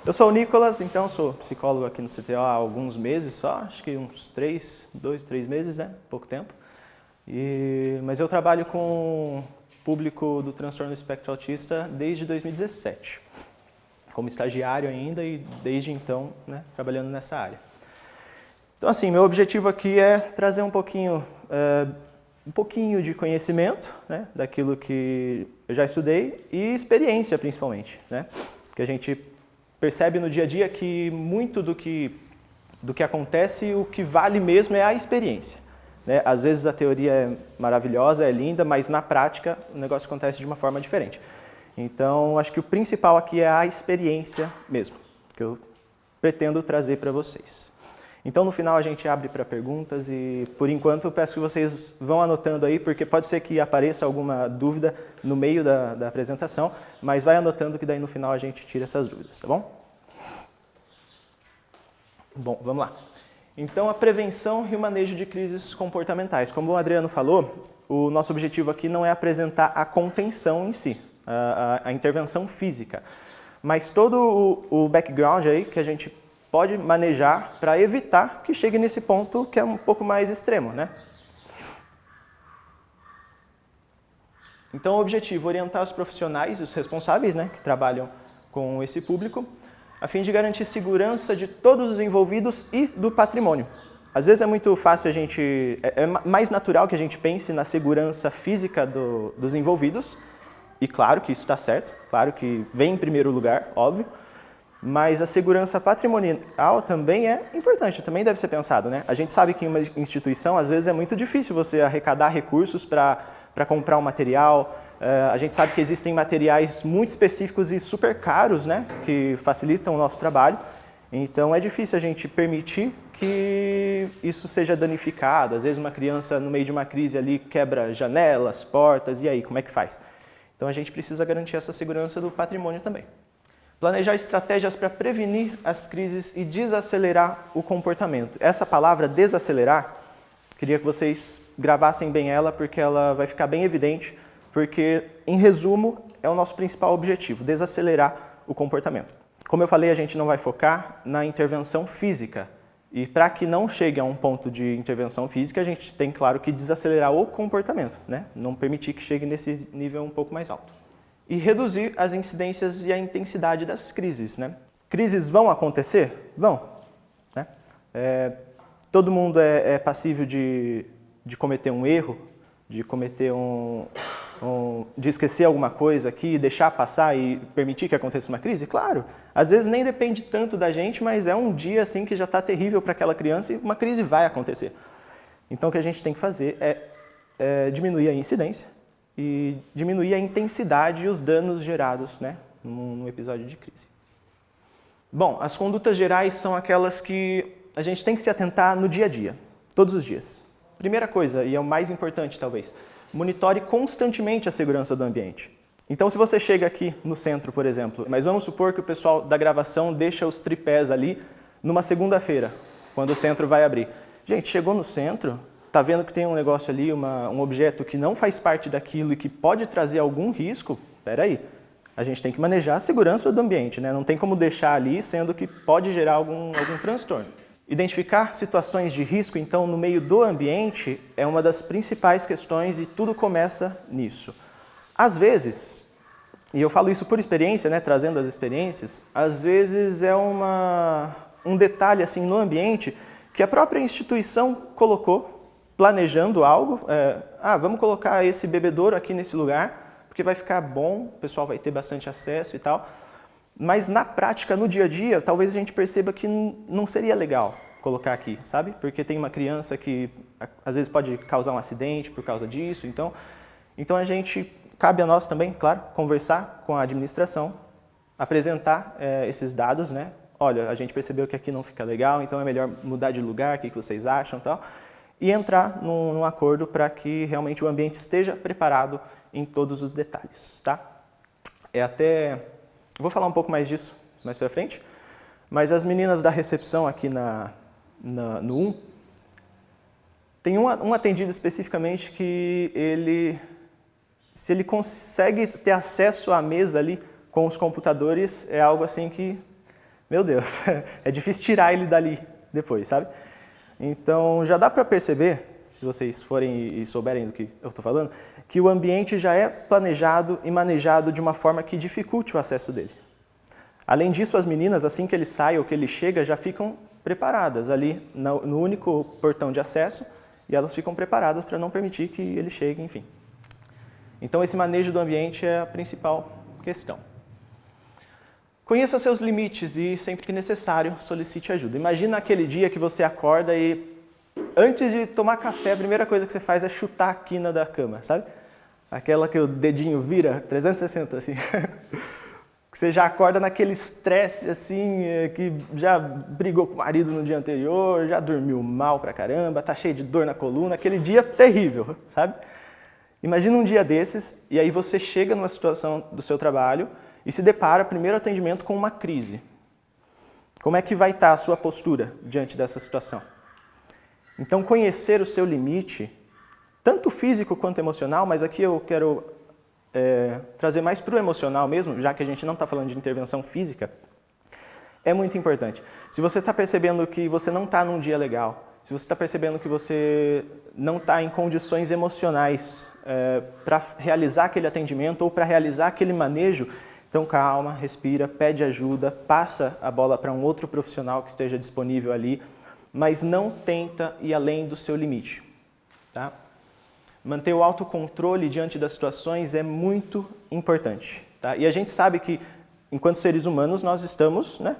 Eu sou o Nicolas, então sou psicólogo aqui no CTO há alguns meses só, acho que uns 2, 3 meses, né? Pouco tempo. Mas eu trabalho com público do transtorno do espectro autista desde 2017, como estagiário ainda e desde então, né, trabalhando nessa área. Então assim, meu objetivo aqui é trazer um pouquinho de conhecimento, né, daquilo que eu já estudei e experiência principalmente, né, que a gente percebe no dia a dia que muito do que acontece, o que vale mesmo é a experiência. Né? Às vezes a teoria é maravilhosa, é linda, mas na prática o negócio acontece de uma forma diferente. Então, acho que o principal aqui é a experiência mesmo, que eu pretendo trazer para vocês. Então, no final a gente abre para perguntas e, por enquanto, eu peço que vocês vão anotando aí, porque pode ser que apareça alguma dúvida no meio da apresentação, mas vai anotando que daí no final a gente tira essas dúvidas, tá bom? Bom, vamos lá. Então, a prevenção e o manejo de crises comportamentais. Como o Adriano falou, o nosso objetivo aqui não é apresentar a contenção em si, a intervenção física, mas todo o background aí que a gente pode manejar para evitar que chegue nesse ponto que é um pouco mais extremo, né? Então, o objetivo é orientar os profissionais, os responsáveis, né, que trabalham com esse público, a fim de garantir segurança de todos os envolvidos e do patrimônio. Às vezes é muito fácil é mais natural que a gente pense na segurança física dos envolvidos, e claro que isso está certo, claro que vem em primeiro lugar, óbvio, mas a segurança patrimonial também é importante, também deve ser pensado, né? A gente sabe que em uma instituição, às vezes, é muito difícil você arrecadar recursos para comprar um material. A gente sabe que existem materiais muito específicos e super caros, né? Que facilitam o nosso trabalho. Então, é difícil a gente permitir que isso seja danificado. Às vezes, uma criança, no meio de uma crise ali, quebra janelas, portas, e aí, como é que faz? Então, a gente precisa garantir essa segurança do patrimônio também. Planejar estratégias para prevenir as crises e desacelerar o comportamento. Essa palavra desacelerar, queria que vocês gravassem bem ela, porque ela vai ficar bem evidente, porque, em resumo, é o nosso principal objetivo, desacelerar o comportamento. Como eu falei, a gente não vai focar na intervenção física. E para que não chegue a um ponto de intervenção física, a gente tem, claro, que desacelerar o comportamento, né? Não permitir que chegue nesse nível um pouco mais alto. E reduzir as incidências e a intensidade das crises, né? Crises vão acontecer? Vão. Né? Todo mundo é passível de cometer um erro, de cometer de esquecer alguma coisa aqui, deixar passar e permitir que aconteça uma crise? Claro. Às vezes nem depende tanto da gente, mas é um dia assim que já está terrível para aquela criança e uma crise vai acontecer. Então o que a gente tem que fazer é diminuir a incidência e diminuir a intensidade e os danos gerados, né, num episódio de crise. Bom, as condutas gerais são aquelas que a gente tem que se atentar no dia a dia, todos os dias. Primeira coisa, e é o mais importante talvez, monitore constantemente a segurança do ambiente. Então, se você chega aqui no centro, por exemplo, mas vamos supor que o pessoal da gravação deixa os tripés ali numa segunda-feira, quando o centro vai abrir. Gente, chegou no centro, está vendo que tem um negócio ali, um objeto que não faz parte daquilo e que pode trazer algum risco, espera aí, a gente tem que manejar a segurança do ambiente, né? Não tem como deixar ali, sendo que pode gerar algum transtorno. Identificar situações de risco, então, no meio do ambiente é uma das principais questões e tudo começa nisso. Às vezes, e eu falo isso por experiência, né, trazendo as experiências, às vezes é um detalhe assim no ambiente que a própria instituição colocou, planejando algo, vamos colocar esse bebedouro aqui nesse lugar, porque vai ficar bom, o pessoal vai ter bastante acesso e tal, mas na prática, no dia a dia, talvez a gente perceba que não seria legal colocar aqui, sabe? Porque tem uma criança que às vezes pode causar um acidente por causa disso, então cabe a nós também, claro, conversar com a administração, apresentar esses dados, né? Olha, a gente percebeu que aqui não fica legal, então é melhor mudar de lugar, o que vocês acham e tal. E entrar num acordo para que realmente o ambiente esteja preparado em todos os detalhes, tá? Vou falar um pouco mais disso mais para frente, mas as meninas da recepção aqui no 1, tem um atendido especificamente que se ele consegue ter acesso à mesa ali com os computadores, é algo assim que meu Deus, é difícil tirar ele dali depois, sabe? Então, já dá para perceber, se vocês forem e souberem do que eu estou falando, que o ambiente já é planejado e manejado de uma forma que dificulte o acesso dele. Além disso, as meninas, assim que ele sai ou que ele chega, já ficam preparadas ali no único portão de acesso e elas ficam preparadas para não permitir que ele chegue, enfim. Então, esse manejo do ambiente é a principal questão. Conheça seus limites e, sempre que necessário, solicite ajuda. Imagina aquele dia que você acorda e, antes de tomar café, a primeira coisa que você faz é chutar a quina da cama, sabe? Aquela que o dedinho vira 360, assim. Que você já acorda naquele estresse, assim, que já brigou com o marido no dia anterior, já dormiu mal pra caramba, tá cheio de dor na coluna, aquele dia terrível, sabe? Imagina um dia desses, e aí você chega numa situação do seu trabalho e se depara, primeiro atendimento, com uma crise. Como é que vai estar a sua postura diante dessa situação? Então, conhecer o seu limite, tanto físico quanto emocional, mas aqui eu quero trazer mais para o emocional mesmo, já que a gente não está falando de intervenção física, é muito importante. Se você está percebendo que você não está num dia legal, se você está percebendo que você não está em condições emocionais para realizar aquele atendimento ou para realizar aquele manejo, então calma, respira, pede ajuda, passa a bola para um outro profissional que esteja disponível ali, mas não tenta ir além do seu limite. Tá? Manter o autocontrole diante das situações é muito importante. Tá? E a gente sabe que, enquanto seres humanos, nós estamos, né,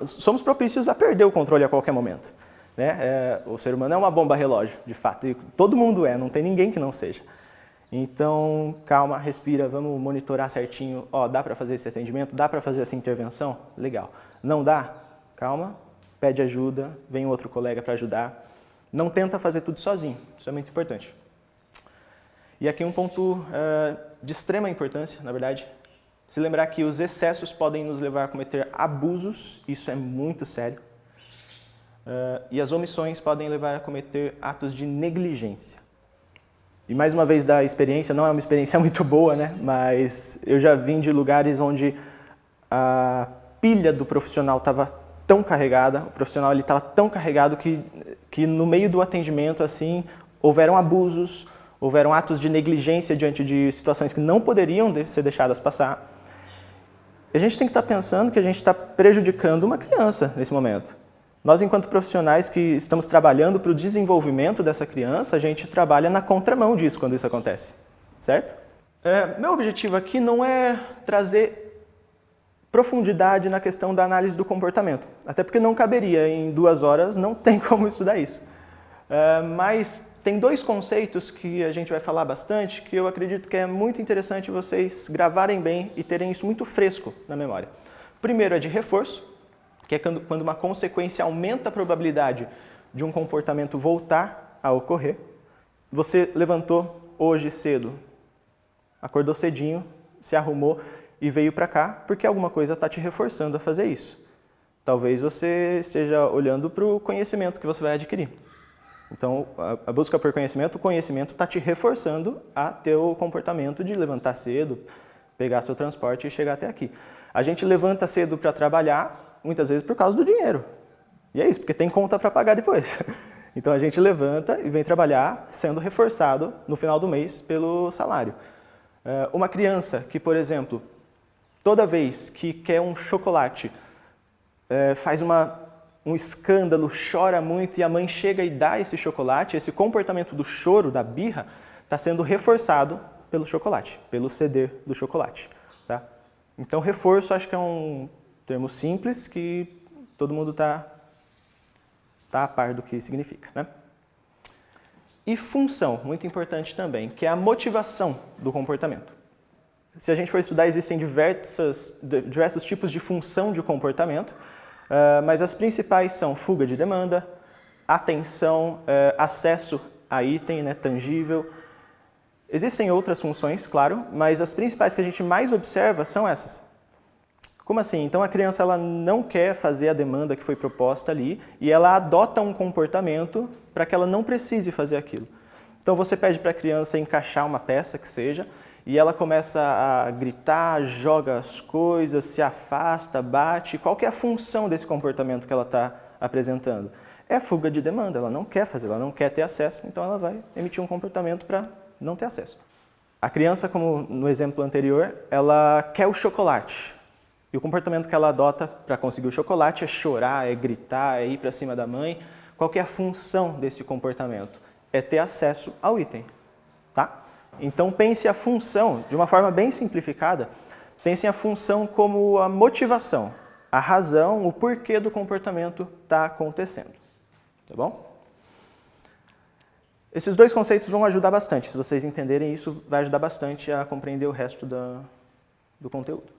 somos propícios a perder o controle a qualquer momento. Né? O ser humano é uma bomba relógio, de fato, e todo mundo não tem ninguém que não seja. Então, calma, respira, vamos monitorar certinho. Dá para fazer esse atendimento? Dá para fazer essa intervenção? Legal. Não dá? Calma, pede ajuda, vem outro colega para ajudar. Não tenta fazer tudo sozinho, isso é muito importante. E aqui um ponto de extrema importância, na verdade, se lembrar que os excessos podem nos levar a cometer abusos, isso é muito sério. E as omissões podem levar a cometer atos de negligência. E mais uma vez da experiência, não é uma experiência muito boa, né? Mas eu já vim de lugares onde a pilha do profissional estava tão carregada, o profissional estava tão carregado que no meio do atendimento assim, houveram abusos, houveram atos de negligência diante de situações que não poderiam ser deixadas passar. E a gente tem que estar pensando que a gente está prejudicando uma criança nesse momento. Nós, enquanto profissionais que estamos trabalhando para o desenvolvimento dessa criança, a gente trabalha na contramão disso quando isso acontece, certo? Meu objetivo aqui não é trazer profundidade na questão da análise do comportamento, até porque não caberia, em 2 horas não tem como estudar isso. Mas tem 2 conceitos que a gente vai falar bastante, que eu acredito que é muito interessante vocês gravarem bem e terem isso muito fresco na memória. O primeiro é de reforço, que é quando uma consequência aumenta a probabilidade de um comportamento voltar a ocorrer. Você levantou hoje cedo, acordou cedinho, se arrumou e veio para cá porque alguma coisa está te reforçando a fazer isso. Talvez você esteja olhando para o conhecimento que você vai adquirir. Então, a busca por conhecimento, o conhecimento está te reforçando a ter o comportamento de levantar cedo, pegar seu transporte e chegar até aqui. A gente levanta cedo para trabalhar, muitas vezes por causa do dinheiro. E é isso, porque tem conta para pagar depois. Então a gente levanta e vem trabalhar sendo reforçado no final do mês pelo salário. Uma criança que, por exemplo, toda vez que quer um chocolate, faz um escândalo, chora muito e a mãe chega e dá esse chocolate, esse comportamento do choro, da birra, está sendo reforçado pelo chocolate, pelo ceder do chocolate. Tá? Então reforço acho que é um termo simples que todo mundo está a par do que significa. Né? E função, muito importante também, que é a motivação do comportamento. Se a gente for estudar, existem diversos tipos de função de comportamento, mas as principais são fuga de demanda, atenção, acesso a item, né, tangível. Existem outras funções, claro, mas as principais que a gente mais observa são essas. Como assim? Então a criança ela não quer fazer a demanda que foi proposta ali e ela adota um comportamento para que ela não precise fazer aquilo. Então você pede para a criança encaixar uma peça que seja e ela começa a gritar, joga as coisas, se afasta, bate. Qual que é a função desse comportamento que ela está apresentando? É fuga de demanda, ela não quer fazer, ela não quer ter acesso, então ela vai emitir um comportamento para não ter acesso. A criança, como no exemplo anterior, ela quer o chocolate. E o comportamento que ela adota para conseguir o chocolate é chorar, é gritar, é ir para cima da mãe. Qual que é a função desse comportamento? É ter acesso ao item. Tá? Então pense a função, de uma forma bem simplificada, pense a função como a motivação, a razão, o porquê do comportamento está acontecendo. Tá bom? Esses dois conceitos vão ajudar bastante. Se vocês entenderem isso, vai ajudar bastante a compreender o resto do conteúdo.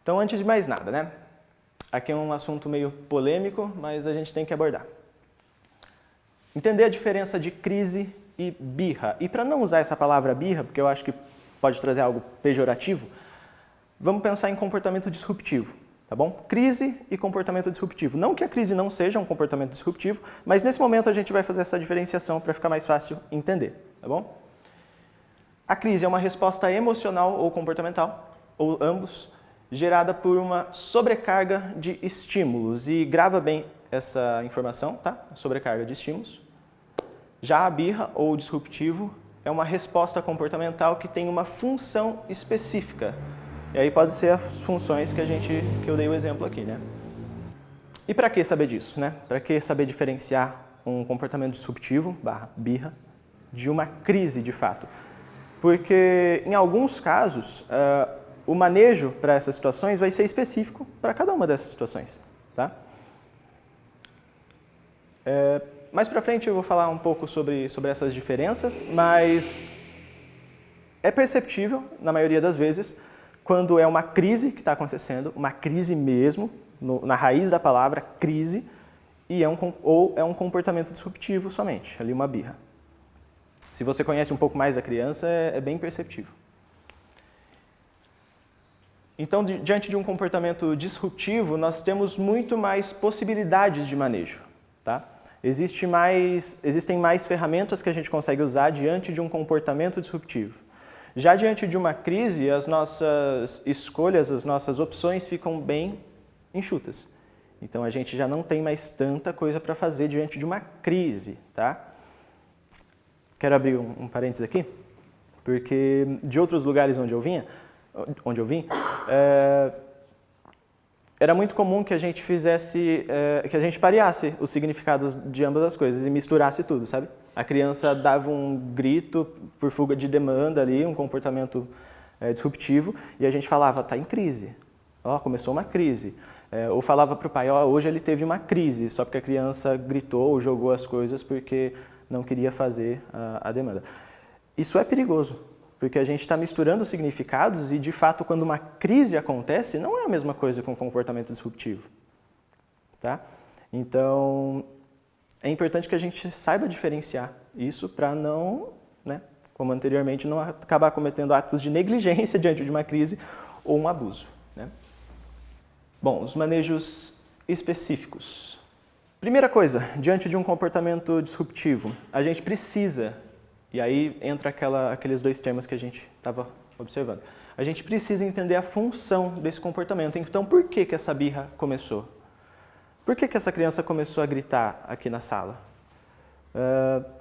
Então, antes de mais nada, né? Aqui é um assunto meio polêmico, mas a gente tem que abordar. Entender a diferença de crise e birra. E para não usar essa palavra birra, porque eu acho que pode trazer algo pejorativo, vamos pensar em comportamento disruptivo. Tá bom? Crise e comportamento disruptivo. Não que a crise não seja um comportamento disruptivo, mas nesse momento a gente vai fazer essa diferenciação para ficar mais fácil entender. Tá bom? A crise é uma resposta emocional ou comportamental, ou ambos, gerada por uma sobrecarga de estímulos. E grava bem essa informação, tá? Sobrecarga de estímulos. Já a birra, ou disruptivo, é uma resposta comportamental que tem uma função específica. E aí pode ser as funções que eu dei o exemplo aqui, né? E para que saber disso, né? Para que saber diferenciar um comportamento disruptivo, birra, de uma crise de fato? Porque em alguns casos, o manejo para essas situações vai ser específico para cada uma dessas situações, tá? Mais para frente eu vou falar um pouco sobre essas diferenças, mas é perceptível, na maioria das vezes, quando é uma crise que está acontecendo, uma crise mesmo, na raiz da palavra, crise, ou é um comportamento disruptivo somente, ali uma birra. Se você conhece um pouco mais a criança, é bem perceptível. Então, diante de um comportamento disruptivo, nós temos muito mais possibilidades de manejo. Tá? Existem mais ferramentas que a gente consegue usar diante de um comportamento disruptivo. Já diante de uma crise, as nossas escolhas, as nossas opções ficam bem enxutas. Então, a gente já não tem mais tanta coisa para fazer diante de uma crise, tá? Quero abrir um parênteses aqui, porque de outros lugares onde eu vim, era muito comum que a gente que a gente pareasse os significados de ambas as coisas e misturasse tudo, sabe? A criança dava um grito por fuga de demanda ali, um comportamento disruptivo, e a gente falava, tá em crise, começou uma crise. Ou falava para o pai, hoje ele teve uma crise, só porque a criança gritou ou jogou as coisas porque não queria fazer a demanda. Isso é perigoso, porque a gente está misturando significados e, de fato, quando uma crise acontece, não é a mesma coisa com comportamento disruptivo. Tá? Então, é importante que a gente saiba diferenciar isso para não, como anteriormente, não acabar cometendo atos de negligência diante de uma crise ou um abuso. Né? Bom, os manejos específicos. Primeira coisa, diante de um comportamento disruptivo, a gente precisa, e aí entra aqueles dois termos que a gente estava observando, a gente precisa entender a função desse comportamento. Então, por que essa birra começou? Por que essa criança começou a gritar aqui na sala?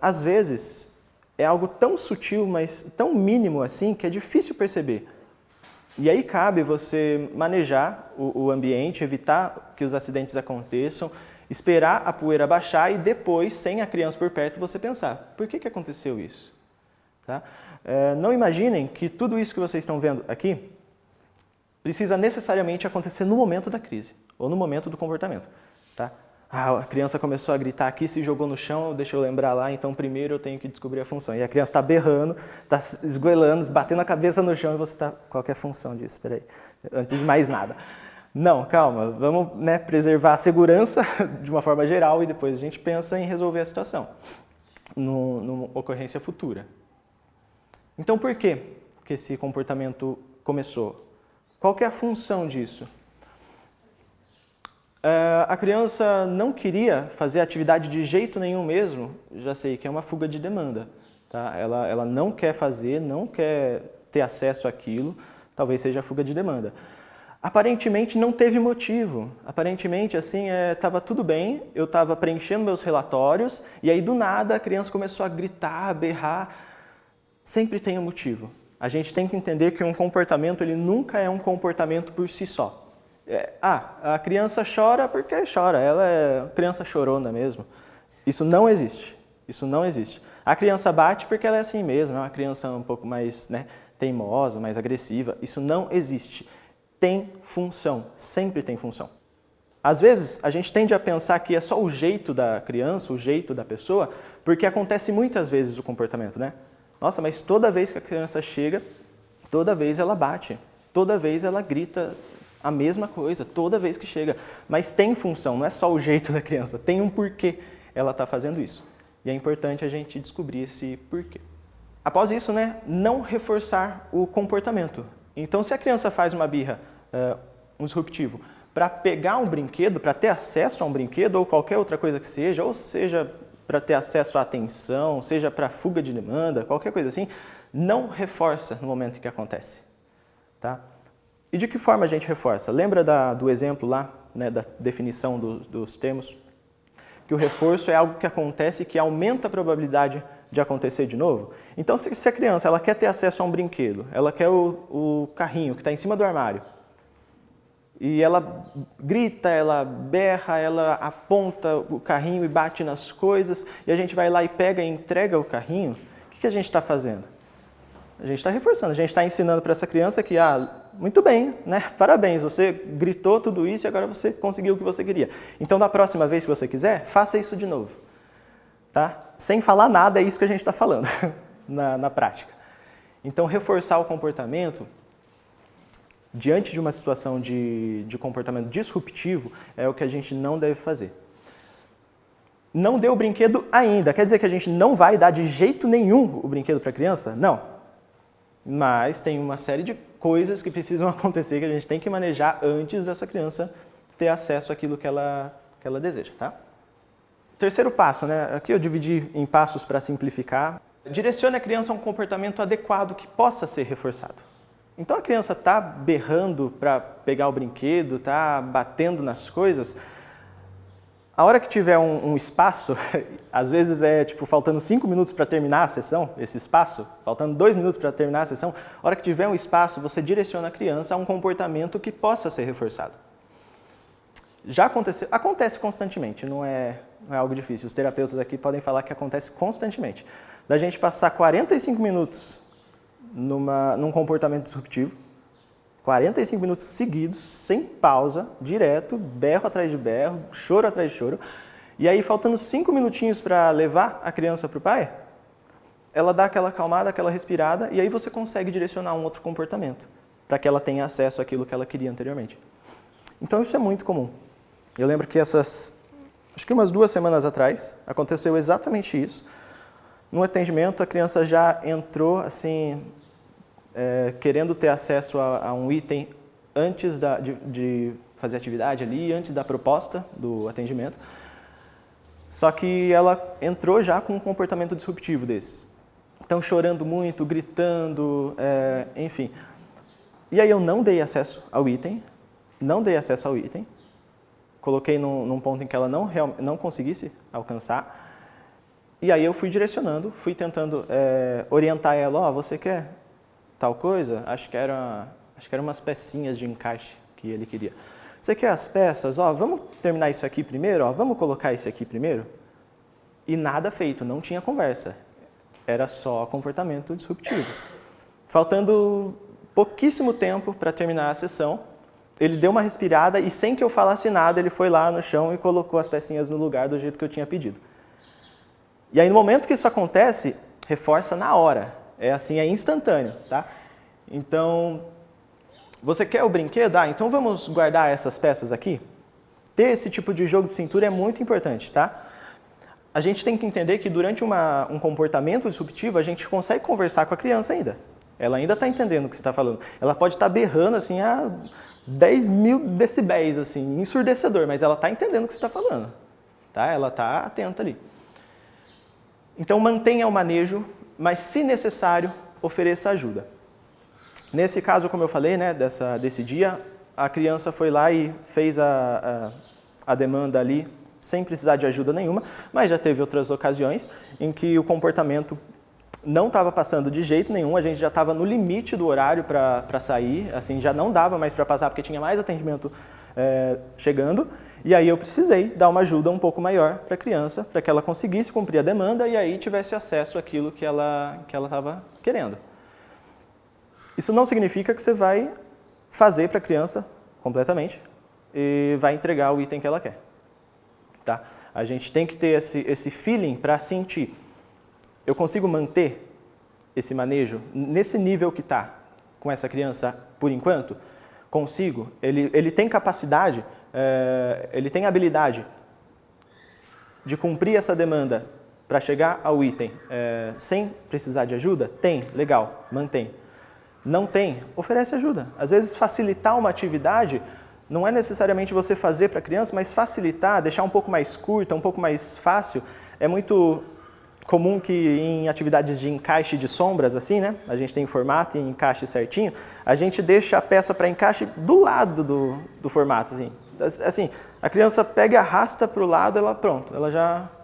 Às vezes, é algo tão sutil, mas tão mínimo assim, que é difícil perceber. E aí cabe você manejar o ambiente, evitar que os acidentes aconteçam, esperar a poeira baixar e depois, sem a criança por perto, você pensar, por que aconteceu isso? Tá? Não imaginem que tudo isso que vocês estão vendo aqui precisa necessariamente acontecer no momento da crise ou no momento do comportamento. Tá? A criança começou a gritar aqui, se jogou no chão, deixa eu lembrar lá, então primeiro eu tenho que descobrir a função. E a criança está berrando, está esgoelando, batendo a cabeça no chão e você está... Qual que é a função disso? Espera aí, antes de mais nada. Não, calma, vamos preservar a segurança de uma forma geral e depois a gente pensa em resolver a situação, numa ocorrência futura. Então, por que esse comportamento começou? Qual que é a função disso? A criança não queria fazer atividade de jeito nenhum mesmo, já sei que é uma fuga de demanda. Tá? Ela não quer fazer, não quer ter acesso àquilo, talvez seja fuga de demanda. Aparentemente não teve motivo, aparentemente assim, estava tudo bem, eu estava preenchendo meus relatórios e aí do nada a criança começou a gritar, a berrar, sempre tem um motivo. A gente tem que entender que um comportamento ele nunca é um comportamento por si só. A criança chora porque chora, ela é criança chorona mesmo. Isso não existe, isso não existe. A criança bate porque ela é assim mesmo, é uma criança um pouco mais teimosa, mais agressiva, isso não existe. Tem função, sempre tem função. Às vezes, a gente tende a pensar que é só o jeito da criança, o jeito da pessoa, porque acontece muitas vezes o comportamento, né? Nossa, mas toda vez que a criança chega, toda vez ela bate, toda vez ela grita a mesma coisa, toda vez que chega. Mas tem função, não é só o jeito da criança, tem um porquê ela está fazendo isso. E é importante a gente descobrir esse porquê. Após isso, não reforçar o comportamento. Então, se a criança faz uma birra, um disruptivo, para pegar um brinquedo, para ter acesso a um brinquedo ou qualquer outra coisa que seja, ou seja, para ter acesso à atenção, seja para fuga de demanda, qualquer coisa assim, não reforça no momento que acontece. Tá? E de que forma a gente reforça? Lembra do exemplo lá, da definição dos termos? Que o reforço é algo que acontece e que aumenta a probabilidade de acontecer de novo. Então, se a criança ela quer ter acesso a um brinquedo, ela quer o carrinho que está em cima do armário, e ela grita, ela berra, ela aponta o carrinho e bate nas coisas, e a gente vai lá e pega e entrega o carrinho, o que a gente está fazendo? A gente está reforçando, a gente está ensinando para essa criança que, muito bem, parabéns, você gritou tudo isso e agora você conseguiu o que você queria. Então, da próxima vez que você quiser, faça isso de novo. Tá? Sem falar nada, é isso que a gente está falando na prática. Então, reforçar o comportamento diante de uma situação de comportamento disruptivo é o que a gente não deve fazer. Não deu o brinquedo ainda, quer dizer que a gente não vai dar de jeito nenhum o brinquedo para a criança? Não. Mas tem uma série de coisas que precisam acontecer que a gente tem que manejar antes dessa criança ter acesso àquilo que ela deseja. Tá? Terceiro passo, aqui eu dividi em passos para simplificar. Direcione a criança a um comportamento adequado que possa ser reforçado. Então a criança está berrando para pegar o brinquedo, está batendo nas coisas. A hora que tiver um espaço, às vezes faltando 5 minutos para terminar a sessão, esse espaço, faltando 2 minutos para terminar a sessão, a hora que tiver um espaço, você direciona a criança a um comportamento que possa ser reforçado. Já acontece constantemente, não é algo difícil. Os terapeutas aqui podem falar que acontece constantemente. Da gente passar 45 minutos num comportamento disruptivo, 45 minutos seguidos, sem pausa, direto, berro atrás de berro, choro atrás de choro, e aí faltando 5 minutinhos para levar a criança para o pai, ela dá aquela acalmada, aquela respirada, e aí você consegue direcionar um outro comportamento, para que ela tenha acesso àquilo que ela queria anteriormente. Então isso é muito comum. Eu lembro que acho que umas 2 semanas atrás, aconteceu exatamente isso. No atendimento, a criança já entrou, assim, querendo ter acesso a um item antes de fazer atividade ali, antes da proposta do atendimento. Só que ela entrou já com um comportamento disruptivo desses. Então, chorando muito, gritando, enfim. E aí eu não dei acesso ao item, coloquei num ponto em que ela não conseguisse alcançar, e aí eu fui direcionando, fui tentando orientar ela, você quer tal coisa? Acho que eram umas pecinhas de encaixe que ele queria. Você quer as peças? Vamos terminar isso aqui primeiro? Vamos colocar esse aqui primeiro? E nada feito, não tinha conversa. Era só comportamento disruptivo. Faltando pouquíssimo tempo para terminar a sessão, ele deu uma respirada e sem que eu falasse nada, ele foi lá no chão e colocou as pecinhas no lugar do jeito que eu tinha pedido. E aí no momento que isso acontece, reforça na hora. É instantâneo, tá? Então, você quer o brinquedo? Então vamos guardar essas peças aqui? Ter esse tipo de jogo de cintura é muito importante, tá? A gente tem que entender que durante um comportamento disruptivo, a gente consegue conversar com a criança ainda. Ela ainda está entendendo o que você está falando. Ela pode estar berrando assim a 10.000 decibéis, assim, ensurdecedor, mas ela está entendendo o que você está falando. Tá? Ela está atenta ali. Então mantenha o manejo, mas se necessário, ofereça ajuda. Nesse caso, como eu falei, né, desse dia, a criança foi lá e fez a demanda ali sem precisar de ajuda nenhuma, mas já teve outras ocasiões em que o comportamento não estava passando de jeito nenhum, a gente já estava no limite do horário para sair, assim, já não dava mais para passar porque tinha mais atendimento chegando, e aí eu precisei dar uma ajuda um pouco maior para a criança, para que ela conseguisse cumprir a demanda e aí tivesse acesso àquilo que ela estava querendo. Isso não significa que você vai fazer para a criança completamente e vai entregar o item que ela quer. Tá? A gente tem que ter esse feeling para sentir. Eu consigo manter esse manejo nesse nível que está com essa criança por enquanto? Consigo. Ele tem capacidade, ele tem habilidade de cumprir essa demanda para chegar ao item sem precisar de ajuda? Tem, legal, mantém. Não tem, oferece ajuda. Às vezes facilitar uma atividade não é necessariamente você fazer para a criança, mas facilitar, deixar um pouco mais curta, um pouco mais fácil. É muito comum que em atividades de encaixe de sombras, assim, né? A gente tem formato e encaixe certinho, a gente deixa a peça para encaixe do lado do formato, assim. Assim, a criança pega e arrasta para o lado, ela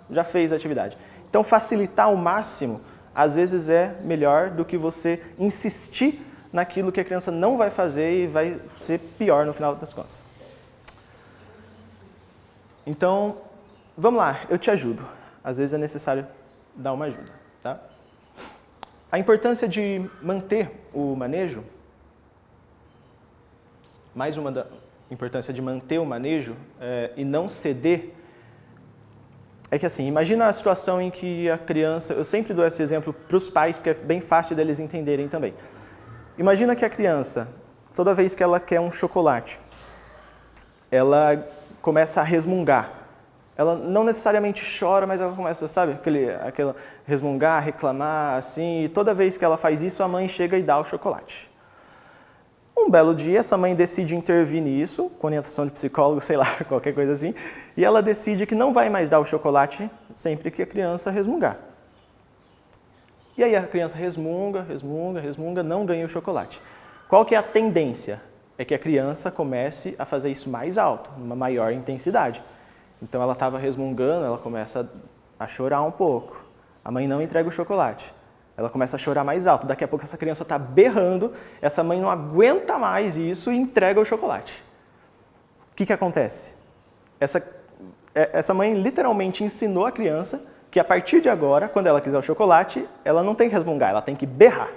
já fez a atividade. Então, facilitar ao máximo, às vezes é melhor do que você insistir naquilo que a criança não vai fazer e vai ser pior no final das contas. Então, vamos lá, eu te ajudo. Às vezes é necessário dar uma ajuda. Tá? A importância de manter o manejo, mais uma importância de manter o manejo e não ceder, é que assim, imagina a situação em que a criança, eu sempre dou esse exemplo para os pais, porque é bem fácil deles entenderem também. Imagina que a criança, toda vez que ela quer um chocolate, ela começa a resmungar. Ela não necessariamente chora, mas ela começa, sabe, aquela resmungar, reclamar, assim, e toda vez que ela faz isso, a mãe chega e dá o chocolate. Um belo dia, essa mãe decide intervir nisso, com orientação de psicólogo, sei lá, qualquer coisa assim, e ela decide que não vai mais dar o chocolate sempre que a criança resmungar. E aí a criança resmunga, não ganha o chocolate. Qual que é a tendência? É que a criança comece a fazer isso mais alto, numa maior intensidade. Então ela estava resmungando, ela começa a chorar um pouco. A mãe não entrega o chocolate. Ela começa a chorar mais alto. Daqui a pouco essa criança está berrando, essa mãe não aguenta mais isso e entrega o chocolate. O que acontece? Essa mãe literalmente ensinou a criança que a partir de agora, quando ela quiser o chocolate, ela não tem que resmungar, ela tem que berrar.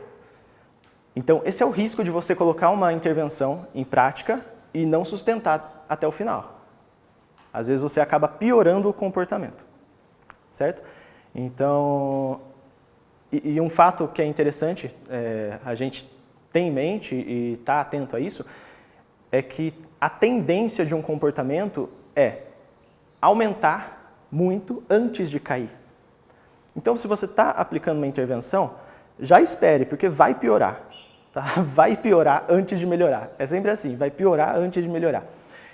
Então esse é o risco de você colocar uma intervenção em prática e não sustentar até o final. Às vezes você acaba piorando o comportamento, certo? Então, e um fato que é interessante, a gente tem em mente e está atento a isso, é que a tendência de um comportamento é aumentar muito antes de cair. Então, se você está aplicando uma intervenção, já espere, porque vai piorar. Tá? Vai piorar antes de melhorar. É sempre assim, vai piorar antes de melhorar.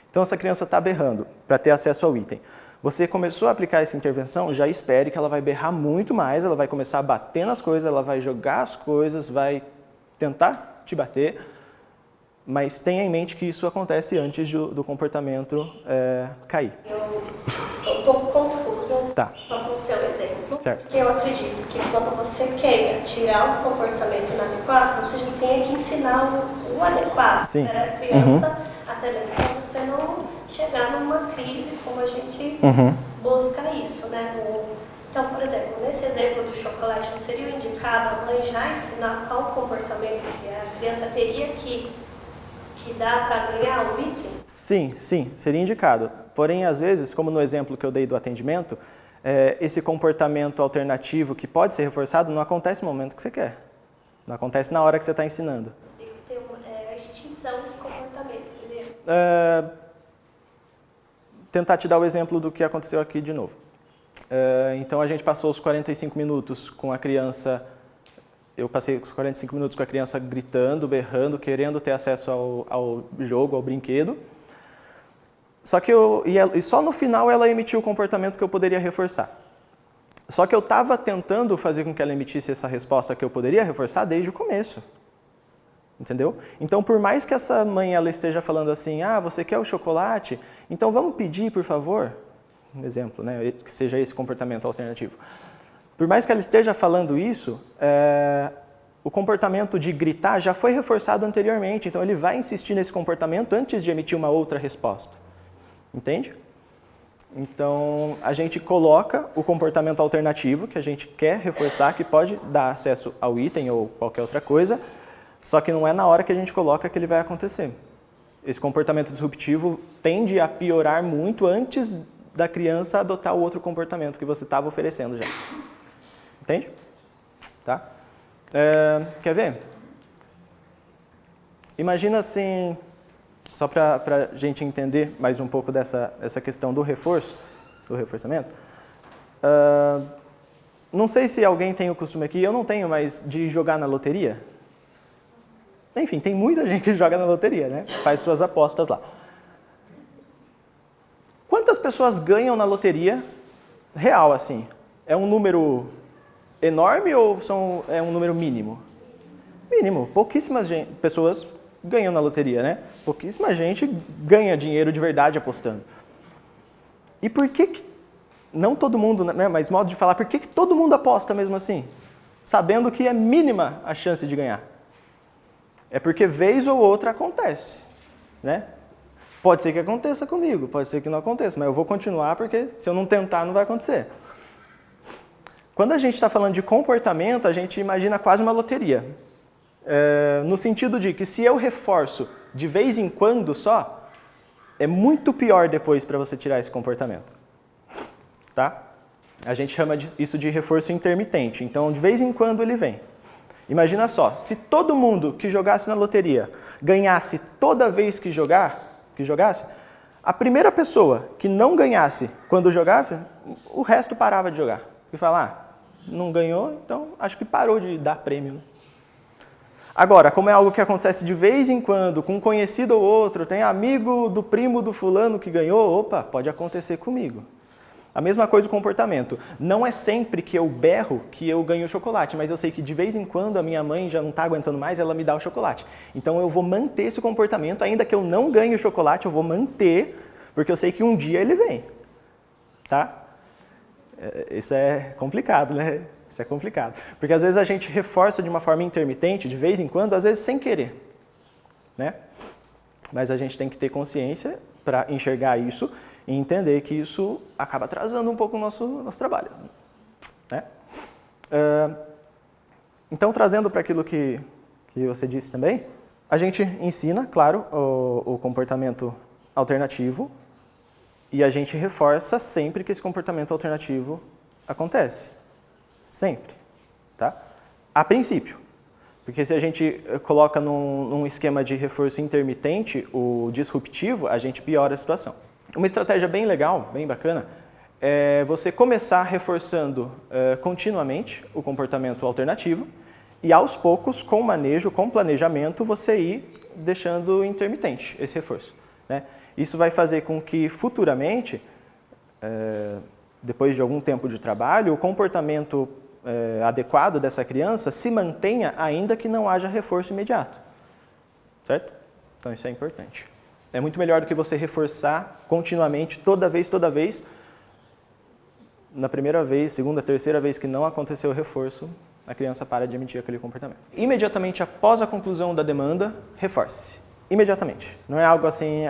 Então, essa criança está berrando para ter acesso ao item. Você começou a aplicar essa intervenção, já espere que ela vai berrar muito mais, ela vai começar a bater nas coisas, ela vai jogar as coisas, vai tentar te bater, mas tenha em mente que isso acontece antes do comportamento cair. Eu estou um pouco confusa com o seu exemplo, certo. Porque eu acredito que quando você quer tirar o comportamento inadequado, você já tem que ensinar o adequado para essa criança, até mesmo para você não chegar numa crise como a gente busca isso, né? Então, por exemplo, nesse exemplo do chocolate, não seria indicado a mãe já ensinar qual comportamento que a criança teria que dar para ganhar o item? Sim, seria indicado. Porém, às vezes, como no exemplo que eu dei do atendimento, esse comportamento alternativo que pode ser reforçado não acontece no momento que você quer. Não acontece na hora que você está ensinando. Tem que ter a extinção de comportamento, entendeu? Tentar te dar o exemplo do que aconteceu aqui de novo. Então, a gente passou os 45 minutos com a criança eu passei os 45 minutos com a criança gritando, berrando, querendo ter acesso ao jogo, ao brinquedo. Só que e só no final ela emitiu o comportamento que eu poderia reforçar. Só que eu estava tentando fazer com que ela emitisse essa resposta que eu poderia reforçar desde o começo. Entendeu? Então, por mais que essa mãe ela esteja falando assim, você quer o chocolate? Então vamos pedir, por favor? Um exemplo, né? Que seja esse comportamento alternativo. Por mais que ela esteja falando isso, o comportamento de gritar já foi reforçado anteriormente, então ele vai insistir nesse comportamento antes de emitir uma outra resposta. Entende? Então, a gente coloca o comportamento alternativo que a gente quer reforçar, que pode dar acesso ao item ou qualquer outra coisa, só que não é na hora que a gente coloca que ele vai acontecer. Esse comportamento disruptivo tende a piorar muito antes da criança adotar o outro comportamento que você estava oferecendo já. Entende? Tá? Quer ver? Imagina assim, só para a gente entender mais um pouco dessa questão do reforçamento. Não sei se alguém tem o costume aqui, eu não tenho, mas de jogar na loteria. Enfim, tem muita gente que joga na loteria, né? Faz suas apostas lá. Quantas pessoas ganham na loteria real, assim? É um número enorme ou é um número mínimo? Mínimo. Pouquíssimas pessoas ganham na loteria, né? Pouquíssima gente ganha dinheiro de verdade apostando. E por que não todo mundo, né? Mas modo de falar, por que todo mundo aposta mesmo assim? Sabendo que é mínima a chance de ganhar. É porque vez ou outra acontece, né? Pode ser que aconteça comigo, pode ser que não aconteça, mas eu vou continuar porque se eu não tentar não vai acontecer. Quando a gente está falando de comportamento, a gente imagina quase uma loteria. No sentido de que se eu reforço de vez em quando só, é muito pior depois para você tirar esse comportamento. Tá? A gente chama isso de reforço intermitente, então de vez em quando ele vem. Imagina só, se todo mundo que jogasse na loteria ganhasse toda vez que jogasse, a primeira pessoa que não ganhasse quando jogava, o resto parava de jogar. E falar, não ganhou, então acho que parou de dar prêmio. Agora, como é algo que acontece de vez em quando, com um conhecido ou outro, tem amigo do primo do fulano que ganhou, opa, pode acontecer comigo. A mesma coisa o comportamento. Não é sempre que eu berro que eu ganho o chocolate, mas eu sei que de vez em quando a minha mãe já não está aguentando mais, ela me dá o chocolate. Então eu vou manter esse comportamento, ainda que eu não ganhe o chocolate, eu vou manter, porque eu sei que um dia ele vem. Tá? Isso é complicado, né? Isso é complicado. Porque às vezes a gente reforça de uma forma intermitente, de vez em quando, às vezes sem querer. Né? Mas a gente tem que ter consciência para enxergar isso e entender que isso acaba atrasando um pouco o nosso trabalho. Né? Então, trazendo para aquilo que você disse também, a gente ensina, claro, o comportamento alternativo e a gente reforça sempre que esse comportamento alternativo acontece. Sempre. Tá? A princípio. Porque se a gente coloca num esquema de reforço intermitente, o disruptivo, a gente piora a situação. Uma estratégia bem legal, bem bacana, é você começar reforçando continuamente o comportamento alternativo e aos poucos, com manejo, com planejamento, você ir deixando intermitente esse reforço. Né? Isso vai fazer com que futuramente, depois de algum tempo de trabalho, o comportamento adequado dessa criança se mantenha ainda que não haja reforço imediato. Certo? Então isso é importante. É muito melhor do que você reforçar continuamente, toda vez, na primeira vez, segunda, terceira vez que não aconteceu o reforço, a criança para de emitir aquele comportamento. Imediatamente após a conclusão da demanda, reforce. Imediatamente. Não é algo assim,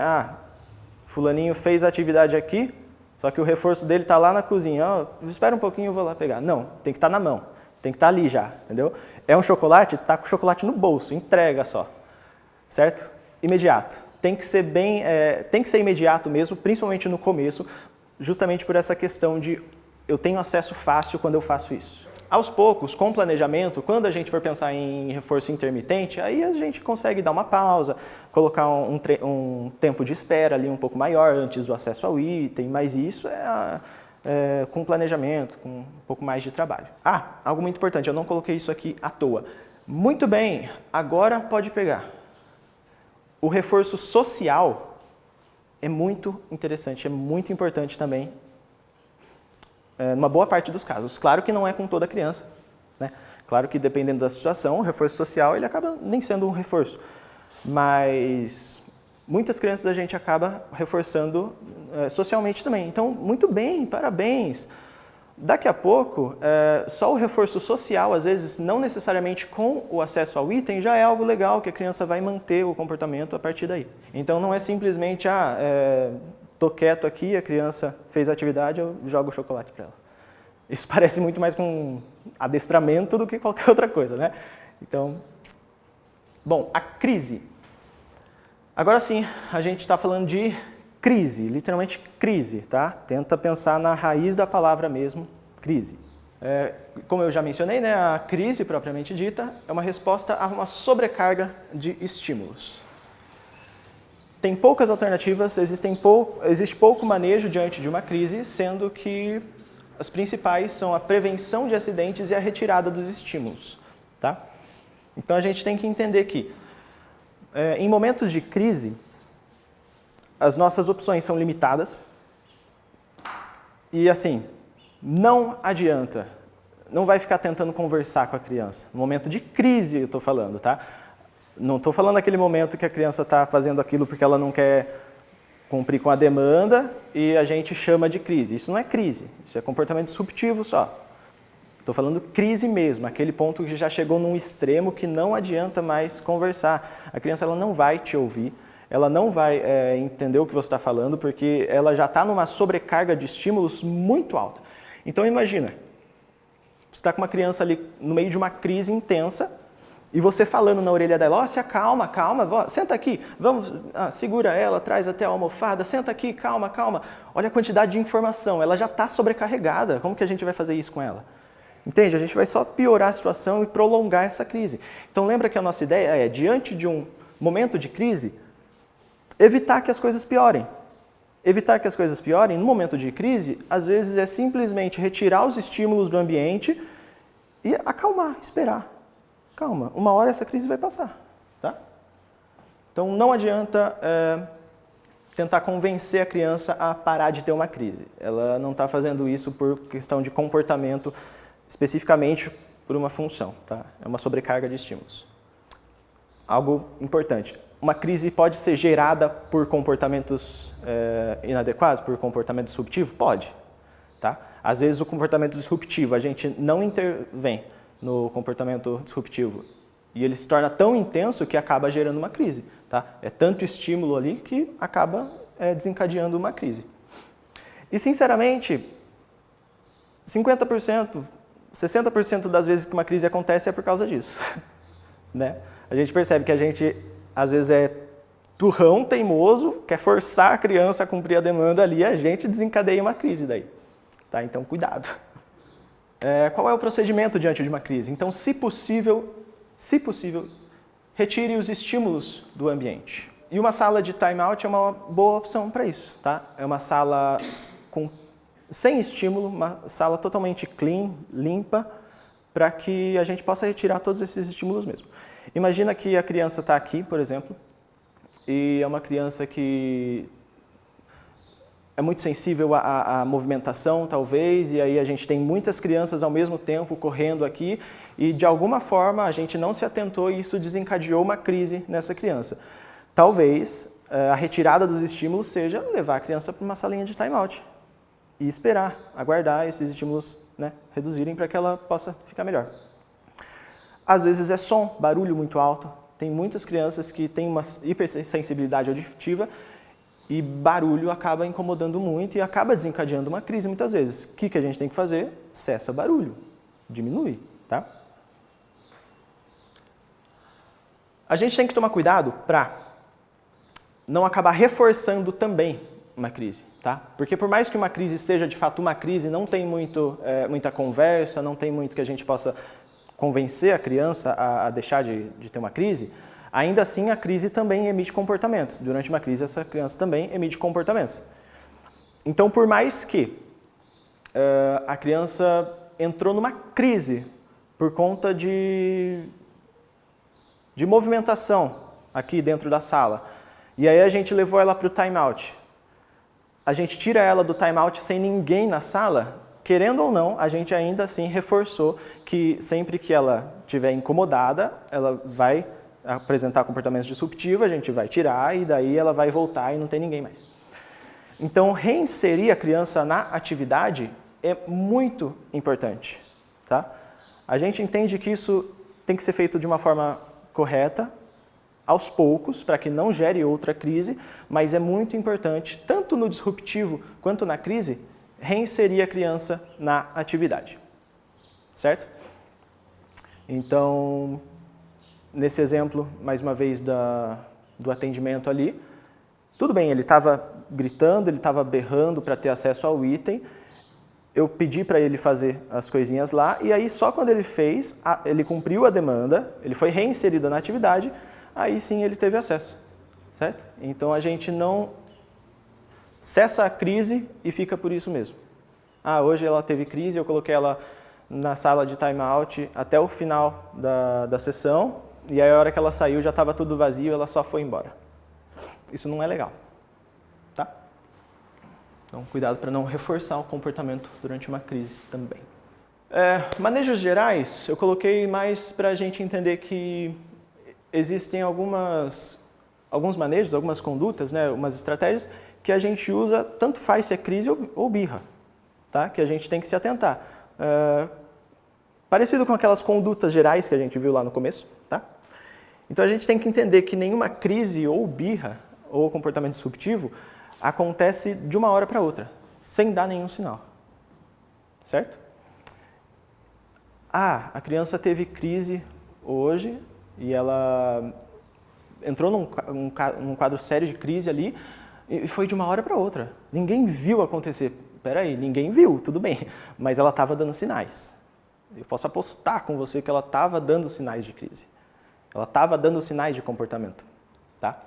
fulaninho fez a atividade aqui, só que o reforço dele está lá na cozinha. Espera um pouquinho, eu vou lá pegar. Não, tem que estar na mão. Tem que estar ali já, entendeu? É um chocolate? Está com o chocolate no bolso, entrega só. Certo? Imediato. Tem que ser tem que ser imediato mesmo, principalmente no começo, justamente por essa questão de eu tenho acesso fácil quando eu faço isso. Aos poucos, com planejamento, quando a gente for pensar em reforço intermitente, aí a gente consegue dar uma pausa, colocar um tempo de espera ali um pouco maior antes do acesso ao item, mas isso com planejamento, com um pouco mais de trabalho. Algo muito importante, eu não coloquei isso aqui à toa. Muito bem, agora pode pegar. O reforço social é muito interessante, é muito importante também, numa boa parte dos casos. Claro que não é com toda criança, né? Claro que dependendo da situação, o reforço social ele acaba nem sendo um reforço, mas muitas crianças a gente acaba reforçando socialmente também. Então, muito bem, parabéns. Daqui a pouco, só o reforço social, às vezes, não necessariamente com o acesso ao item, já é algo legal, que a criança vai manter o comportamento a partir daí. Então, não é simplesmente, tô quieto aqui, a criança fez a atividade, eu jogo o chocolate para ela. Isso parece muito mais com adestramento do que qualquer outra coisa, né? Então, bom, a crise. Agora sim, a gente está falando de crise, literalmente crise, tá? Tenta pensar na raiz da palavra mesmo, crise. Como eu já mencionei, né, a crise propriamente dita é uma resposta a uma sobrecarga de estímulos. Tem poucas alternativas, existe pouco manejo diante de uma crise, sendo que as principais são a prevenção de acidentes e a retirada dos estímulos, tá? Então a gente tem que entender que em momentos de crise, as nossas opções são limitadas e, assim, não adianta, não vai ficar tentando conversar com a criança. No momento de crise eu estou falando, tá? Não estou falando daquele momento que a criança está fazendo aquilo porque ela não quer cumprir com a demanda e a gente chama de crise. Isso não é crise, isso é comportamento disruptivo só. Estou falando crise mesmo, aquele ponto que já chegou num extremo que não adianta mais conversar. A criança ela não vai te ouvir, ela não vai entender o que você está falando, porque ela já está numa sobrecarga de estímulos muito alta. Então imagina, você está com uma criança ali no meio de uma crise intensa, e você falando na orelha dela, se acalma, calma, senta aqui, vamos, segura ela, traz até a almofada, senta aqui, calma. Olha a quantidade de informação, ela já está sobrecarregada, como que a gente vai fazer isso com ela? Entende? A gente vai só piorar a situação e prolongar essa crise. Então lembra que a nossa ideia é, diante de um momento de crise, evitar que as coisas piorem. Evitar que as coisas piorem, no momento de crise, às vezes é simplesmente retirar os estímulos do ambiente e acalmar, esperar. Calma, uma hora essa crise vai passar, tá? Então não adianta tentar convencer a criança a parar de ter uma crise. Ela não está fazendo isso por questão de comportamento, especificamente por uma função, tá? É uma sobrecarga de estímulos. Algo importante, uma crise pode ser gerada por comportamentos inadequados, por comportamento disruptivo? Pode, tá? Às vezes o comportamento disruptivo, a gente não intervém no comportamento disruptivo e ele se torna tão intenso que acaba gerando uma crise, tá? É tanto estímulo ali que acaba desencadeando uma crise. E sinceramente, 50%, 60% das vezes que uma crise acontece é por causa disso, né? A gente percebe que a gente às vezes é turrão, teimoso, quer forçar a criança a cumprir a demanda ali e a gente desencadeia uma crise daí, tá? Então cuidado. Qual é o procedimento diante de uma crise? Então, se possível, retire os estímulos do ambiente. E uma sala de time-out é uma boa opção para isso, tá? É uma sala sem estímulo, uma sala totalmente clean, limpa, para que a gente possa retirar todos esses estímulos mesmo. Imagina que a criança está aqui, por exemplo, e é uma criança que é muito sensível à movimentação, talvez, e aí a gente tem muitas crianças ao mesmo tempo correndo aqui e, de alguma forma, a gente não se atentou e isso desencadeou uma crise nessa criança. Talvez a retirada dos estímulos seja levar a criança para uma salinha de time-out e esperar, aguardar esses estímulos, né, reduzirem para que ela possa ficar melhor. Às vezes é som, barulho muito alto. Tem muitas crianças que têm uma hipersensibilidade auditiva e barulho acaba incomodando muito e acaba desencadeando uma crise muitas vezes. O que a gente tem que fazer? Cessa barulho, diminui, tá? A gente tem que tomar cuidado para não acabar reforçando também uma crise, tá? Porque por mais que uma crise seja de fato uma crise, não tem muita conversa, não tem muito que a gente possa convencer a criança a deixar de ter uma crise, ainda assim a crise também emite comportamentos. Durante uma crise essa criança também emite comportamentos. Então por mais que a criança entrou numa crise por conta de movimentação aqui dentro da sala. E aí a gente levou ela para o time-out. A gente tira ela do time-out sem ninguém na sala, querendo ou não, a gente ainda assim reforçou que sempre que ela estiver incomodada, ela vai apresentar comportamentos disruptivos, a gente vai tirar e daí ela vai voltar e não tem ninguém mais. Então, reinserir a criança na atividade é muito importante, tá? A gente entende que isso tem que ser feito de uma forma correta, aos poucos, para que não gere outra crise, mas é muito importante, tanto no disruptivo quanto na crise, reinserir a criança na atividade, certo? Então, nesse exemplo, mais uma vez, do atendimento ali, tudo bem, ele estava gritando, ele estava berrando para ter acesso ao item, eu pedi para ele fazer as coisinhas lá, e aí só quando ele fez, ele cumpriu a demanda, ele foi reinserido na atividade, aí sim ele teve acesso, certo? Então a gente não cessa a crise e fica por isso mesmo. Hoje ela teve crise, eu coloquei ela na sala de time-out até o final da sessão, e aí a hora que ela saiu já estava tudo vazio, ela só foi embora. Isso não é legal, tá? Então cuidado para não reforçar o comportamento durante uma crise também. Manejos gerais, eu coloquei mais para a gente entender que existem alguns manejos, algumas condutas, né, umas estratégias que a gente usa, tanto faz se é crise ou birra, tá? Que a gente tem que se atentar. Parecido com aquelas condutas gerais que a gente viu lá no começo, tá? Então a gente tem que entender que nenhuma crise ou birra ou comportamento disruptivo acontece de uma hora para outra, sem dar nenhum sinal, certo? A criança teve crise hoje, e ela entrou num quadro sério de crise ali e foi de uma hora para outra. Ninguém viu acontecer. Peraí, ninguém viu, tudo bem, mas ela estava dando sinais. Eu posso apostar com você que ela estava dando sinais de crise. Ela estava dando sinais de comportamento, tá?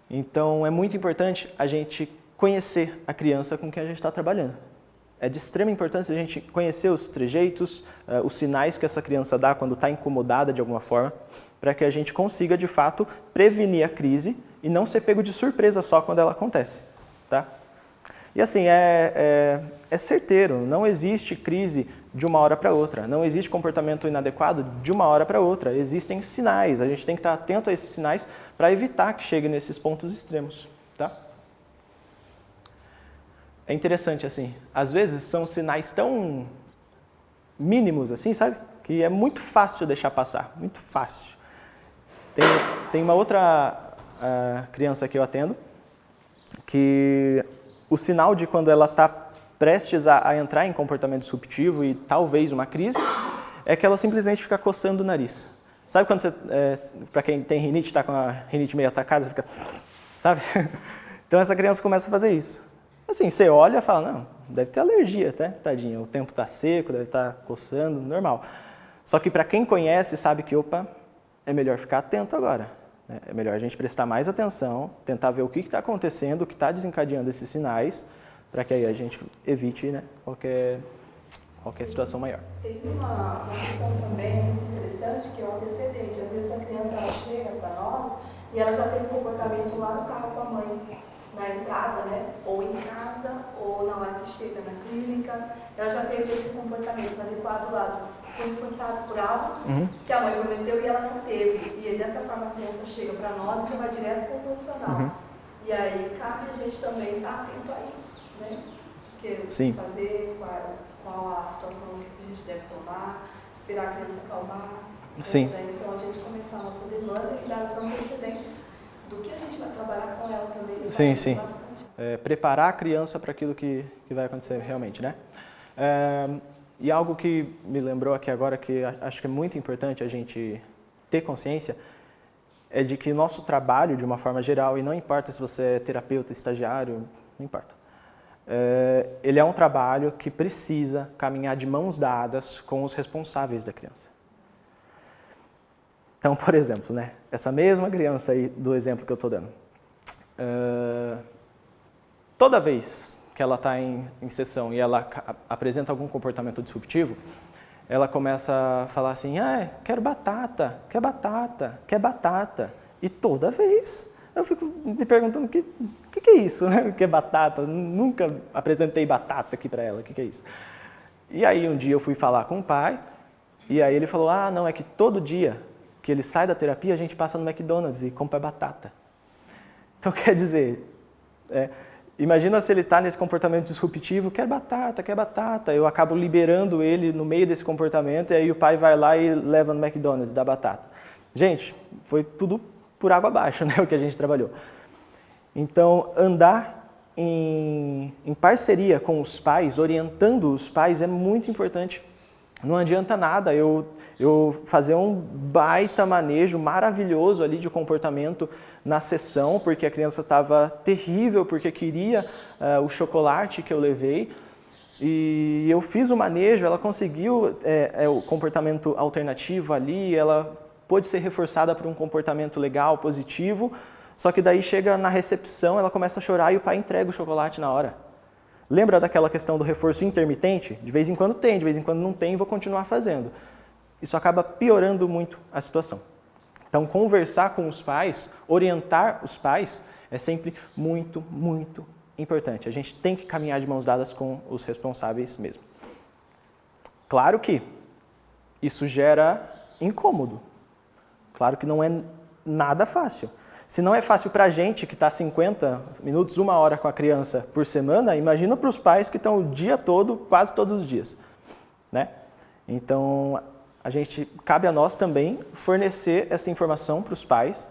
Então, é muito importante a gente conhecer a criança com quem a gente está trabalhando. É de extrema importância a gente conhecer os trejeitos, os sinais que essa criança dá quando está incomodada de alguma forma, para que a gente consiga, de fato, prevenir a crise e não ser pego de surpresa só quando ela acontece, tá? E assim, é certeiro, não existe crise de uma hora para outra, não existe comportamento inadequado de uma hora para outra, existem sinais, a gente tem que estar atento a esses sinais para evitar que chegue nesses pontos extremos, tá? É interessante, assim, às vezes são sinais tão mínimos, assim, sabe? Que é muito fácil deixar passar, muito fácil. Tem uma outra criança que eu atendo, que o sinal de quando ela está prestes a entrar em comportamento disruptivo e talvez uma crise, é que ela simplesmente fica coçando o nariz. Sabe quando você, para quem tem rinite, está com a rinite meio atacada, você fica, sabe? Então essa criança começa a fazer isso. Assim, você olha e fala, não, deve ter alergia, até, tadinha, o tempo está seco, deve estar coçando, normal. Só que para quem conhece, sabe que, opa, é melhor ficar atento agora. Né? É melhor a gente prestar mais atenção, tentar ver o que está acontecendo, o que está desencadeando esses sinais, para que aí a gente evite, né, qualquer situação maior. Tem uma questão também muito interessante, que é o antecedente. Às vezes a criança ela chega para nós e ela já tem um comportamento lá no carro com a mãe, na entrada, né? Ou em casa, ou na hora que chega na clínica, ela já teve esse comportamento adequado lá, foi forçado por algo que a mãe prometeu e ela não teve. E dessa forma a criança chega para nós e já vai direto com o profissional. E aí cabe a gente também estar atento a isso, né? Porque o que fazer, qual a situação que a gente deve tomar, esperar a criança acalmar. Sim. Né? Então a gente começar a nossa demanda e dar os antecedentes do que a gente vai trabalhar com ela também. Sim. Preparar a criança para aquilo que vai acontecer realmente, né? E algo que me lembrou aqui agora, que acho que é muito importante a gente ter consciência, é de que o nosso trabalho, de uma forma geral, e não importa se você é terapeuta, estagiário, não importa, ele é um trabalho que precisa caminhar de mãos dadas com os responsáveis da criança. Então, por exemplo, né, essa mesma criança aí do exemplo que eu estou dando, toda vez que ela está em sessão e ela apresenta algum comportamento disruptivo, ela começa a falar assim, quero batata, quer batata, quer batata. E toda vez eu fico me perguntando, o que é isso, né? O que é batata? Eu nunca apresentei batata aqui para ela, o que é isso? E aí um dia eu fui falar com o pai, e aí ele falou, não, é que todo dia que ele sai da terapia, a gente passa no McDonald's e compra batata. Então quer dizer, imagina se ele está nesse comportamento disruptivo, quer batata, eu acabo liberando ele no meio desse comportamento, e aí o pai vai lá e leva no McDonald's, dá batata. Gente, foi tudo por água abaixo, né, o que a gente trabalhou. Então, andar em parceria com os pais, orientando os pais, é muito importante. Não adianta nada eu fazer um baita manejo maravilhoso ali de comportamento na sessão, porque a criança estava terrível, porque queria o chocolate que eu levei, e eu fiz o manejo, ela conseguiu o comportamento alternativo ali, ela pôde ser reforçada por um comportamento legal, positivo, só que daí chega na recepção, ela começa a chorar e o pai entrega o chocolate na hora. Lembra daquela questão do reforço intermitente? De vez em quando tem, de vez em quando não tem, vou continuar fazendo. Isso acaba piorando muito a situação. Então, conversar com os pais, orientar os pais, é sempre muito, muito importante. A gente tem que caminhar de mãos dadas com os responsáveis mesmo. Claro que isso gera incômodo. Claro que não é nada fácil. Se não é fácil para a gente que está 50 minutos, 1 hora com a criança por semana, imagina para os pais que estão o dia todo, quase todos os dias, né? Então, cabe a nós também fornecer essa informação para os pais,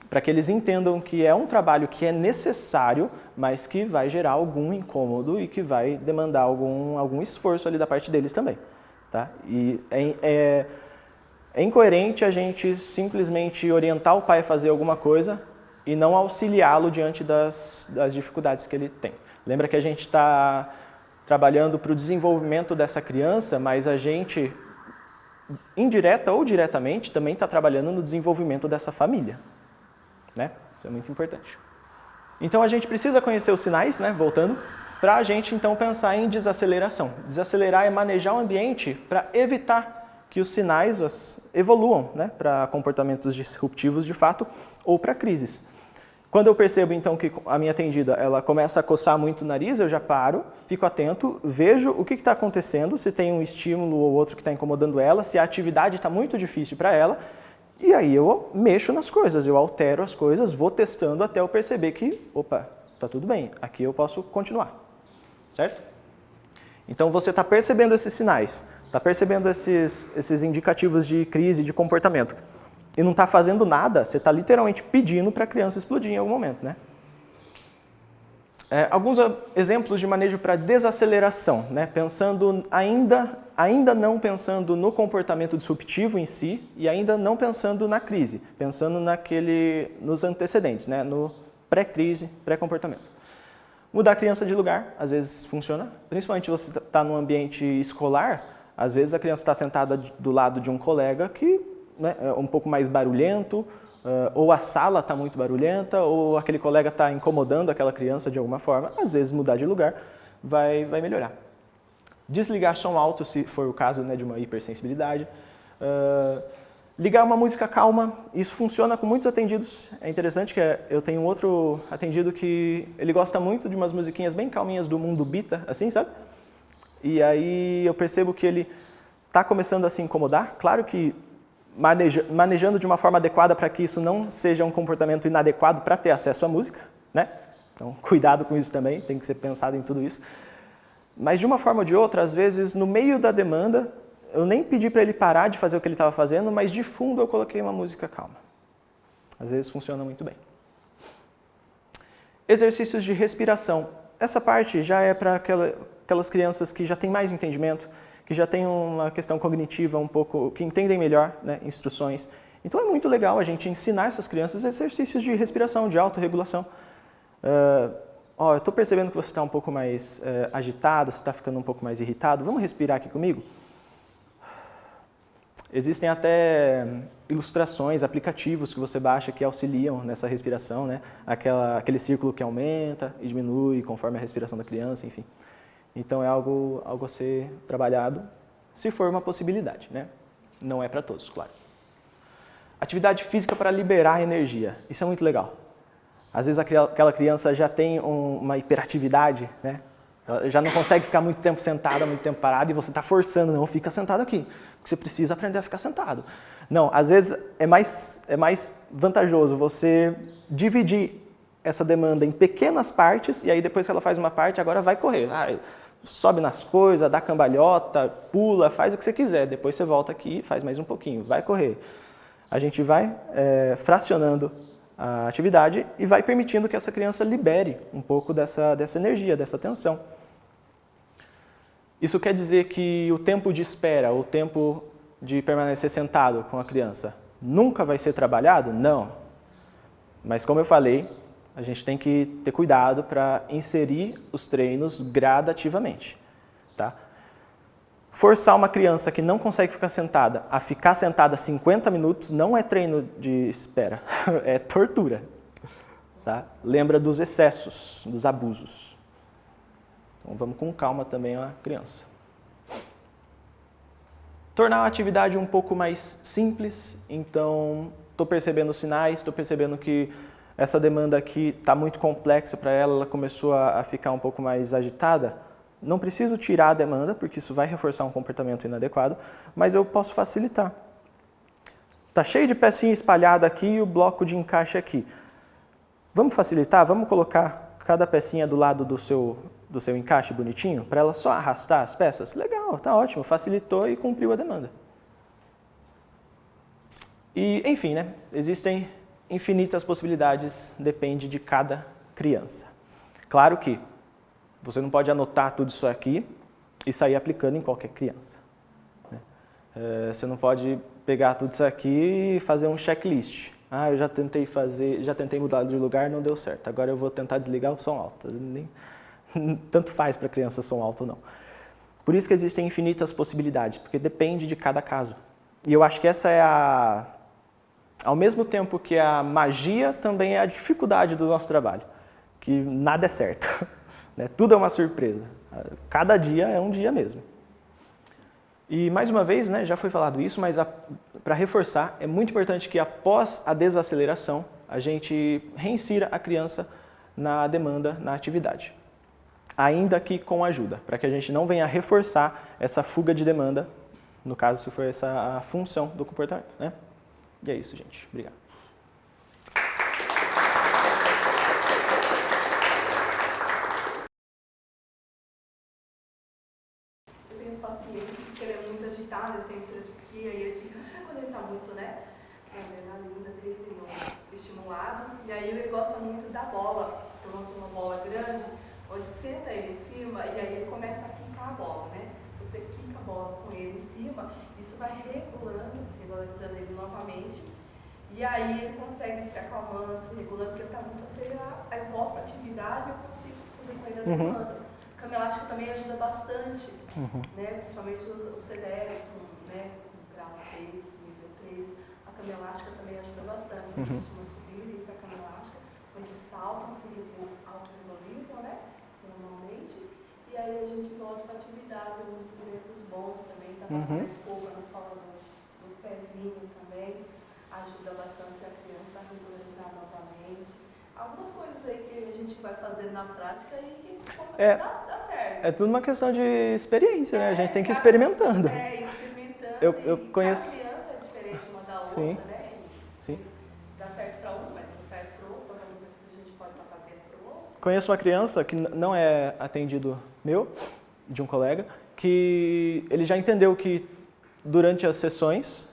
para que eles entendam que é um trabalho que é necessário, mas que vai gerar algum incômodo e que vai demandar algum esforço ali da parte deles também, tá? E é incoerente a gente simplesmente orientar o pai a fazer alguma coisa e não auxiliá-lo diante das dificuldades que ele tem. Lembra que a gente está trabalhando para o desenvolvimento dessa criança, mas a gente, indireta ou diretamente, também está trabalhando no desenvolvimento dessa família, né? Isso é muito importante. Então a gente precisa conhecer os sinais, né? Voltando, para a gente então pensar em desaceleração. Desacelerar é manejar o ambiente para evitar que os sinais evoluam, né, para comportamentos disruptivos de fato ou para crises. Quando eu percebo então que a minha atendida ela começa a coçar muito o nariz, eu já paro, fico atento, vejo o que está acontecendo, se tem um estímulo ou outro que está incomodando ela, se a atividade está muito difícil para ela, e aí eu mexo nas coisas, eu altero as coisas, vou testando até eu perceber que, opa, está tudo bem, aqui eu posso continuar, certo? Então você está percebendo esses sinais, está percebendo esses indicativos de crise, de comportamento, e não está fazendo nada, você está literalmente pedindo para a criança explodir em algum momento, né? Alguns exemplos de manejo para desaceleração, né? Pensando ainda não pensando no comportamento disruptivo em si e ainda não pensando na crise, pensando nos antecedentes, né? No pré-crise, pré-comportamento. Mudar a criança de lugar, às vezes funciona, principalmente se você está num ambiente escolar, às vezes a criança está sentada do lado de um colega que, né, é um pouco mais barulhento, ou a sala está muito barulhenta, ou aquele colega está incomodando aquela criança de alguma forma, às vezes mudar de lugar vai melhorar. Desligar som alto, se for o caso, né, de uma hipersensibilidade. Ligar uma música calma, isso funciona com muitos atendidos. É interessante que eu tenho um outro atendido que ele gosta muito de umas musiquinhas bem calminhas do mundo bita, assim, sabe? E aí eu percebo que ele está começando a se incomodar. Claro que manejando de uma forma adequada para que isso não seja um comportamento inadequado para ter acesso à música, né? Então, cuidado com isso também, tem que ser pensado em tudo isso. Mas de uma forma ou de outra, às vezes, no meio da demanda, eu nem pedi para ele parar de fazer o que ele estava fazendo, mas de fundo eu coloquei uma música calma. Às vezes funciona muito bem. Exercícios de respiração. Essa parte já é para aquelas crianças que já têm mais entendimento, que já têm uma questão cognitiva um pouco, que entendem melhor, né, instruções. Então é muito legal a gente ensinar essas crianças exercícios de respiração, de autorregulação. Eu estou percebendo que você está um pouco mais agitado, você está ficando um pouco mais irritado, vamos respirar aqui comigo? Existem até ilustrações, aplicativos que você baixa que auxiliam nessa respiração, né? Aquele círculo que aumenta e diminui conforme a respiração da criança, enfim. Então é algo a ser trabalhado, se for uma possibilidade, né? Não é para todos, claro. Atividade física para liberar energia, isso é muito legal. Às vezes aquela criança já tem uma hiperatividade, né? Ela já não consegue ficar muito tempo sentada, muito tempo parada, e você está forçando, não, fica sentado aqui, porque você precisa aprender a ficar sentado. Não, às vezes é mais vantajoso você dividir essa demanda em pequenas partes, e aí depois que ela faz uma parte, agora vai correr. Sobe nas coisas, dá cambalhota, pula, faz o que você quiser, depois você volta aqui e faz mais um pouquinho, vai correr. A gente vai fracionando a atividade e vai permitindo que essa criança libere um pouco dessa energia, dessa tensão. Isso quer dizer que o tempo de espera, o tempo de permanecer sentado com a criança, nunca vai ser trabalhado? Não. Mas como eu falei, a gente tem que ter cuidado para inserir os treinos gradativamente, tá? Forçar uma criança que não consegue ficar sentada a ficar sentada 50 minutos não é treino de espera, é tortura, tá? Lembra dos excessos, dos abusos. Então vamos com calma também a criança. Tornar a atividade um pouco mais simples, então estou percebendo os sinais, estou percebendo que essa demanda aqui está muito complexa para ela, ela começou a ficar um pouco mais agitada. Não preciso tirar a demanda, porque isso vai reforçar um comportamento inadequado, mas eu posso facilitar. Está cheio de pecinha espalhada aqui e o bloco de encaixe aqui. Vamos facilitar? Vamos colocar cada pecinha do lado do seu encaixe bonitinho, para ela só arrastar as peças? Legal, tá ótimo, facilitou e cumpriu a demanda. E, enfim, né? Existem infinitas possibilidades, depende de cada criança. Claro que você não pode anotar tudo isso aqui e sair aplicando em qualquer criança, né? Você não pode pegar tudo isso aqui e fazer um checklist. Eu já tentei mudar de lugar, não deu certo. Agora eu vou tentar desligar o som alto. Tanto faz para a criança som alto ou não. Por isso que existem infinitas possibilidades, porque depende de cada caso. E eu acho que essa é ao mesmo tempo que a magia, também é a dificuldade do nosso trabalho, que nada é certo, né? Tudo é uma surpresa. Cada dia é um dia mesmo. E mais uma vez, né, já foi falado isso, mas para reforçar, é muito importante que após a desaceleração, a gente reinsira a criança na demanda, na atividade. Ainda que com ajuda, para que a gente não venha reforçar essa fuga de demanda, no caso, se for essa a função do comportamento, né? E é isso, gente. Obrigado. Eu tenho um paciente que ele é muito agitado, ele tem estrepsia e ele fica, quando ele está muito, né, a adrenalina dele estimulado, e aí ele gosta muito da bola, então uma bola grande, onde senta ele em cima e aí ele começa a quicar a bola, né? Você quica a bola com ele em cima, isso vai regularizando ele novamente, e aí ele consegue se acalmando, se regulando, porque ele está muito acelerado, aí eu volto para a atividade e eu consigo fazer com ele a demanda. A cama elástica também ajuda bastante, né? Principalmente os CDRs com grau 3, nível 3, a cama elástica também ajuda bastante, a gente costuma subir e ir para a cama elástica, onde saltam, se autorregularizam, né? Normalmente, e aí a gente volta para a atividade, alguns exemplos bons também, tá passando a escova na sola do pezinho também, ajuda bastante a criança a regularizar novamente. Algumas coisas aí que a gente vai fazer na prática e que dá certo. É tudo uma questão de experiência, né? A gente tem que ir experimentando. Experimentando. Eu conheço... Cada criança é diferente uma da outra, Sim. né? Sim. Dá certo para um, mas não dá certo para o outro, vamos ver o que a gente pode estar fazendo para o outro. Conheço uma criança que não é atendido meu, de um colega, que ele já entendeu que durante as sessões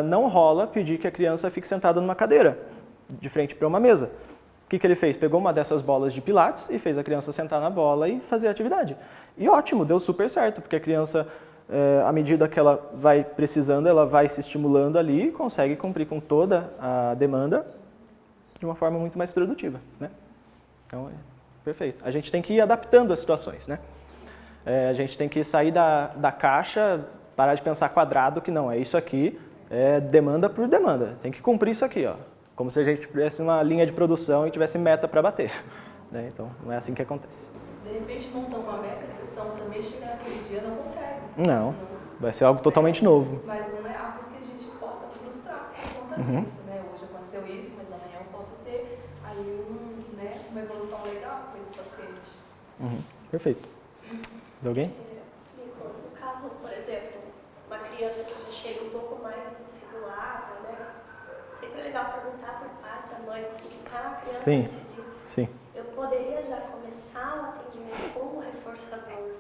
não rola pedir que a criança fique sentada numa cadeira, de frente para uma mesa. O que ele fez? Pegou uma dessas bolas de pilates e fez a criança sentar na bola e fazer a atividade. E ótimo, deu super certo, porque a criança, à medida que ela vai precisando, ela vai se estimulando ali e consegue cumprir com toda a demanda de uma forma muito mais produtiva, né? Então, perfeito. A gente tem que ir adaptando as situações, né? A gente tem que sair da caixa, Parar de pensar quadrado, que não, é isso aqui, é demanda por demanda. Tem que cumprir isso aqui, ó. Como se a gente tivesse uma linha de produção e tivesse meta para bater. Né? Então, não é assim que acontece. De repente, montar uma mega sessão também, chegar naquele dia, não consegue. Não, vai ser algo totalmente novo. Mas não é algo que a gente possa frustrar por conta disso, né? Hoje aconteceu isso, mas amanhã eu posso ter aí uma evolução legal para esse paciente. Perfeito. De alguém? Nicolas, no caso, por exemplo, uma criança que já chega um pouco mais desregulada, né? Sempre é legal perguntar para o pai, para a mãe, o que cada criança decidir. Sim. Eu poderia já começar o atendimento como reforçador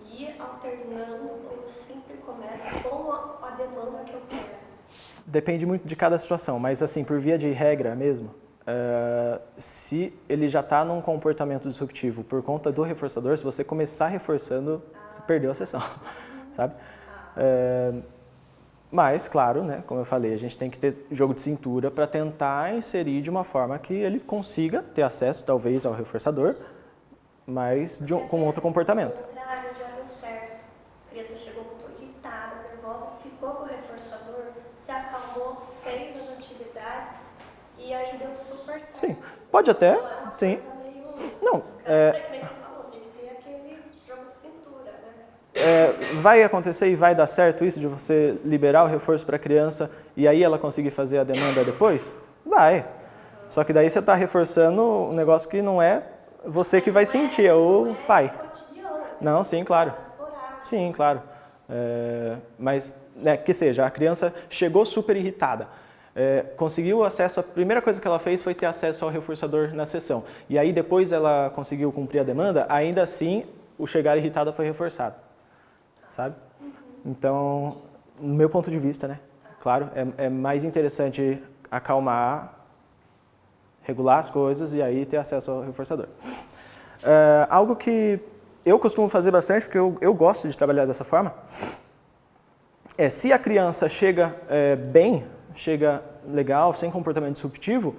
e ir alternando, ou sempre começa com a demanda que eu quero? Depende muito de cada situação, mas assim, por via de regra mesmo, se ele já está num comportamento disruptivo por conta do reforçador, se você começar reforçando, você perdeu a sessão, sabe? Mas, claro, né, como eu falei, a gente tem que ter jogo de cintura para tentar inserir de uma forma que ele consiga ter acesso, talvez, ao reforçador, mas com outro comportamento. Ao contrário, já deu certo. A criança chegou muito irritada, nervosa, ficou com o reforçador, se acalmou, fez as atividades e aí deu super certo. Sim, pode até, sim. Não, Que nem você falou, tem que ter aquele jogo de cintura, né? Vai acontecer e vai dar certo isso de você liberar o reforço para a criança e aí ela conseguir fazer a demanda depois? Vai. Só que daí você está reforçando um negócio que não é você que vai sentir, é o pai. Não, sim, claro. Sim, claro. Mas, né, que seja, a criança chegou super irritada. Conseguiu acesso, a primeira coisa que ela fez foi ter acesso ao reforçador na sessão. E aí depois ela conseguiu cumprir a demanda, ainda assim o chegar irritada foi reforçado. Sabe? Então, no meu ponto de vista, né? Claro, é mais interessante acalmar, regular as coisas e aí ter acesso ao reforçador. Algo que eu costumo fazer bastante, porque eu gosto de trabalhar dessa forma, se a criança chega bem, chega legal, sem comportamento disruptivo,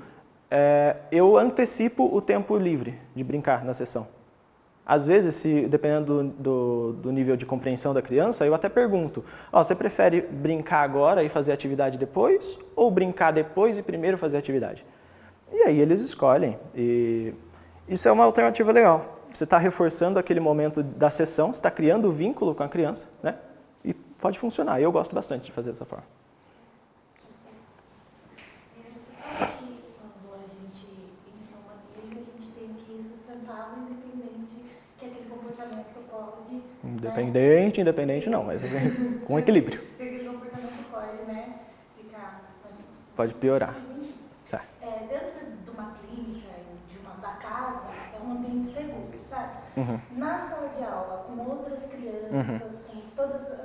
eu antecipo o tempo livre de brincar na sessão. Às vezes, dependendo do nível de compreensão da criança, eu até pergunto, você prefere brincar agora e fazer a atividade depois, ou brincar depois e primeiro fazer a atividade? E aí eles escolhem. E isso é uma alternativa legal. Você está reforçando aquele momento da sessão, você está criando o vínculo com a criança, né? E pode funcionar. Eu gosto bastante de fazer dessa forma. Você fala que quando a gente inicia uma crise, a gente tem que sustentá-lo independente que aquele comportamento pode... Independente não, mas assim, com equilíbrio. Aquele comportamento pode, né, ficar... Pode piorar. Tá. Dentro de uma clínica, da casa, é um ambiente seguro, sabe? Na sala de aula, com outras crianças, com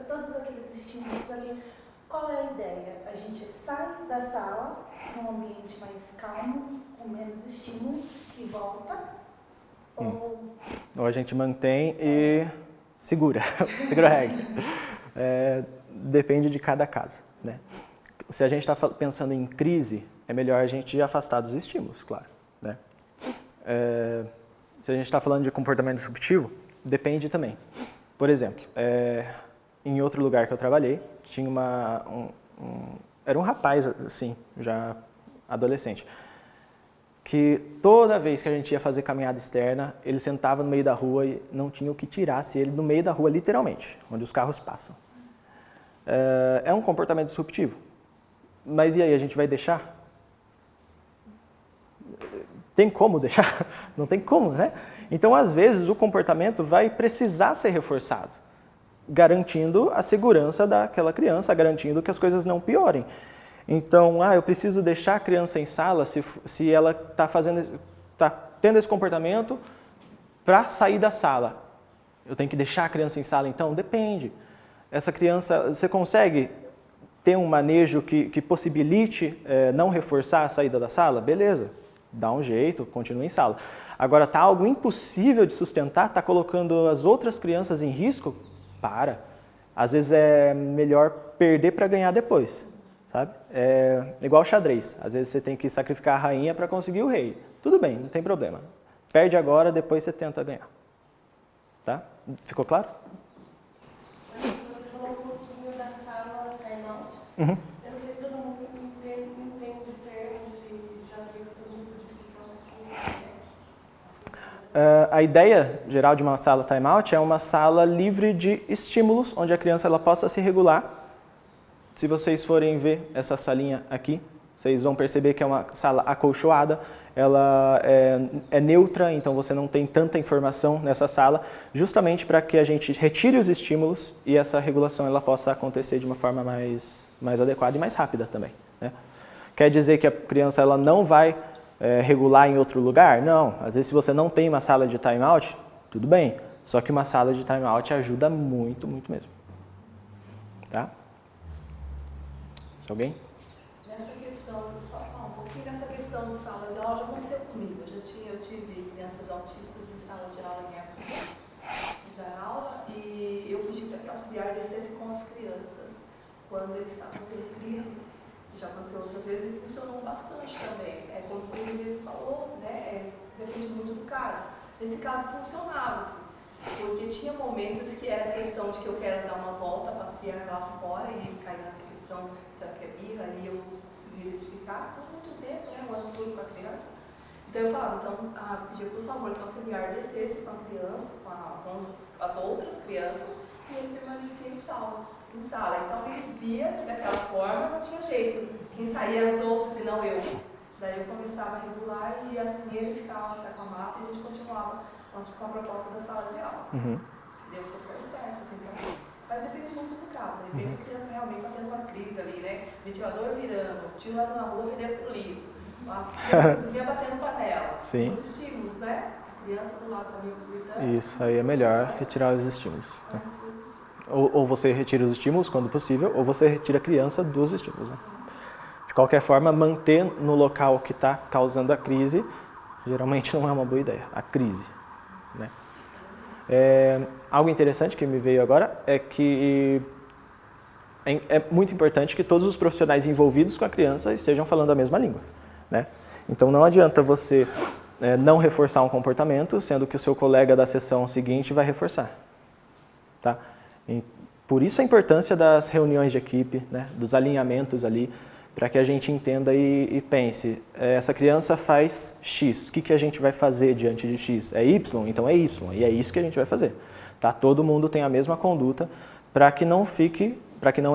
todos aqueles estímulos ali, qual é a ideia? A gente sai da sala, num ambiente mais calmo, com menos estímulo, e volta? Ou a gente mantém e segura a regra. Depende de cada caso, né? Se a gente está pensando em crise, é melhor a gente afastar dos estímulos, claro, né? Se a gente está falando de comportamento disruptivo, depende também. Por exemplo, em outro lugar que eu trabalhei, tinha era um rapaz, assim, já adolescente, que toda vez que a gente ia fazer caminhada externa, ele sentava no meio da rua e não tinha o que tirasse ele no meio da rua, literalmente, onde os carros passam. É um comportamento disruptivo. Mas e aí, a gente vai deixar? Tem como deixar? Não tem como, né? Então, às vezes, o comportamento vai precisar ser reforçado, garantindo a segurança daquela criança, garantindo que as coisas não piorem. Então, eu preciso deixar a criança em sala se ela está tendo esse comportamento para sair da sala. Eu tenho que deixar a criança em sala, então? Depende. Essa criança, você consegue ter um manejo que possibilite não reforçar a saída da sala? Beleza, dá um jeito, continua em sala. Agora, está algo impossível de sustentar, está colocando as outras crianças em risco? Para. Às vezes é melhor perder para ganhar depois, sabe? É igual xadrez. Às vezes você tem que sacrificar a rainha para conseguir o rei. Tudo bem, não tem problema. Perde agora, depois você tenta ganhar. Tá? Ficou claro? Você falou um pouquinho Eu não sei se todo mundo entende termos e já viu todo mundo explicar. A ideia geral de uma sala timeout é uma sala livre de estímulos, onde a criança ela possa se regular. Se vocês forem ver essa salinha aqui, vocês vão perceber que é uma sala acolchoada, ela é neutra, então você não tem tanta informação nessa sala, justamente para que a gente retire os estímulos e essa regulação ela possa acontecer de uma forma mais adequada e mais rápida também, né? Quer dizer que a criança ela não vai regular em outro lugar? Não. Às vezes, se você não tem uma sala de timeout, tudo bem. Só que uma sala de timeout ajuda muito, muito mesmo. Tá? Alguém? Nessa questão, só falar um pouquinho, nessa questão de sala de aula já aconteceu comigo. Eu tive crianças autistas em sala de aula em época da aula e eu pedi para que o auxiliar descesse com as crianças quando eles estavam tendo crise. Já aconteceu outras vezes e funcionou bastante também. Como ele mesmo falou, né, depende muito do caso. Nesse caso funcionava, assim, porque tinha momentos que era questão de que eu quero dar uma volta, passear lá fora e cair nessa questão, será que é birra? E eu consegui identificar por muito tempo, né, o ano todo com a criança. Então eu falava, pedia por favor que o auxiliar descesse com a criança, com as outras crianças, e ele permanecia em sala. Então ele via que daquela forma não tinha jeito. Quem saía as outras e não eu. Daí eu começava a regular e assim ele ficava, se acalmava e a gente continuava com a proposta da sala de aula. Deu super certo, assim, também. Mas depende muito do caso. De repente a criança realmente está tendo uma crise ali, né? Ventilador virando, tio lá na rua vendendo pro litro, a cozinha batendo panela. Sim. Muitos estímulos, né? A criança do lado dos amigos gritando. Isso, aí é melhor retirar os estímulos. Né? Ou você retira os estímulos quando possível, ou você retira a criança dos estímulos. Né? De qualquer forma, manter no local que está causando a crise, geralmente não é uma boa ideia, a crise. Né? Algo interessante que me veio agora é que é muito importante que todos os profissionais envolvidos com a criança estejam falando a mesma língua. Né? Então não adianta você não reforçar um comportamento, sendo que o seu colega da sessão seguinte vai reforçar. Tá? Por isso a importância das reuniões de equipe, né, dos alinhamentos ali, para que a gente entenda e pense, essa criança faz X, o que a gente vai fazer diante de X? É Y? Então é Y, e é isso que a gente vai fazer. Tá? Todo mundo tem a mesma conduta, para que não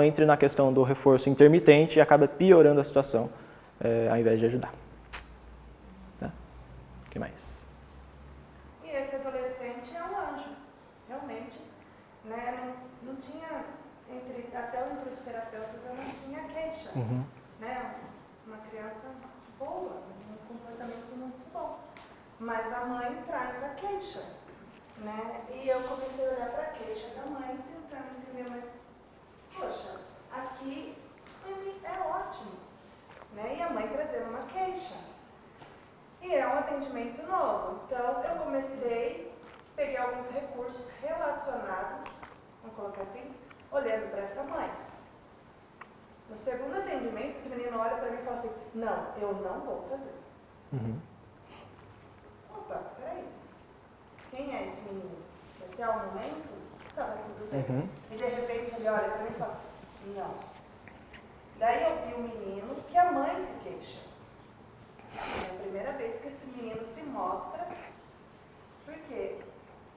entre na questão do reforço intermitente e acabe piorando a situação, ao invés de ajudar. Tá? O que mais? E esse adolescente é um anjo, realmente. Né? Não tinha, até entre os terapeutas, eu não tinha queixa. Né? Uma criança boa, um comportamento muito bom. Mas a mãe traz a queixa. Né? E eu comecei a olhar para a queixa da mãe, tentando entender, mas, poxa, aqui é ótimo. Né? E a mãe trazendo uma queixa. E é um atendimento novo. Então, eu peguei alguns recursos relacionados, vamos colocar assim, olhando para essa mãe. No segundo atendimento, esse menino olha para mim e fala assim, não, eu não vou fazer. Opa, peraí. Quem é esse menino? Até o momento, estava tudo bem. E de repente ele olha para mim e fala, não. Daí eu vi o menino que a mãe se queixa. É a primeira vez que esse menino se mostra. Por quê?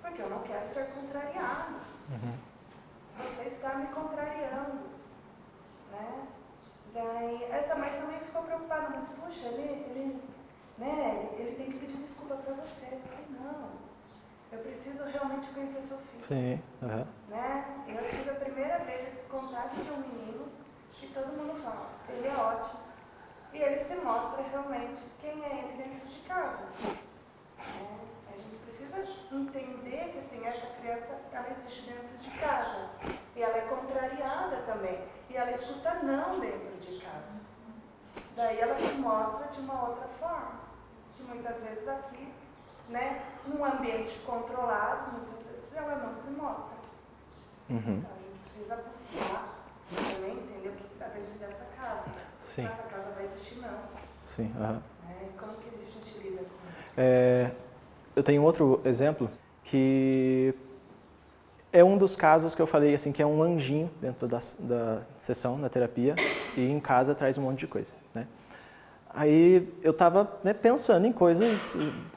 Porque eu não quero ser contrariado. Você está me contrariando. Né? Daí, essa mãe também ficou preocupada, mas, puxa, ele tem que pedir desculpa para você. Eu falei, não, eu preciso realmente conhecer seu filho. Sim. Né? Eu tive a primeira vez esse contato com um menino que todo mundo fala, ele é ótimo. E ele se mostra realmente quem é ele dentro de casa. Né? A gente precisa entender que assim, essa criança ela existe dentro de casa. E ela é contrariada também. E ela escuta não dentro de casa. Daí ela se mostra de uma outra forma. Que muitas vezes aqui, né, num ambiente controlado, muitas vezes ela não se mostra. Então a gente precisa buscar também entender o que está dentro dessa casa. Sim. Essa casa vai existir não. Sim. Como que a gente lida com isso? Eu tenho outro exemplo que é um dos casos que eu falei assim, que é um anjinho dentro da sessão, da terapia, e em casa traz um monte de coisa, né? Aí eu estava, né, pensando em coisas,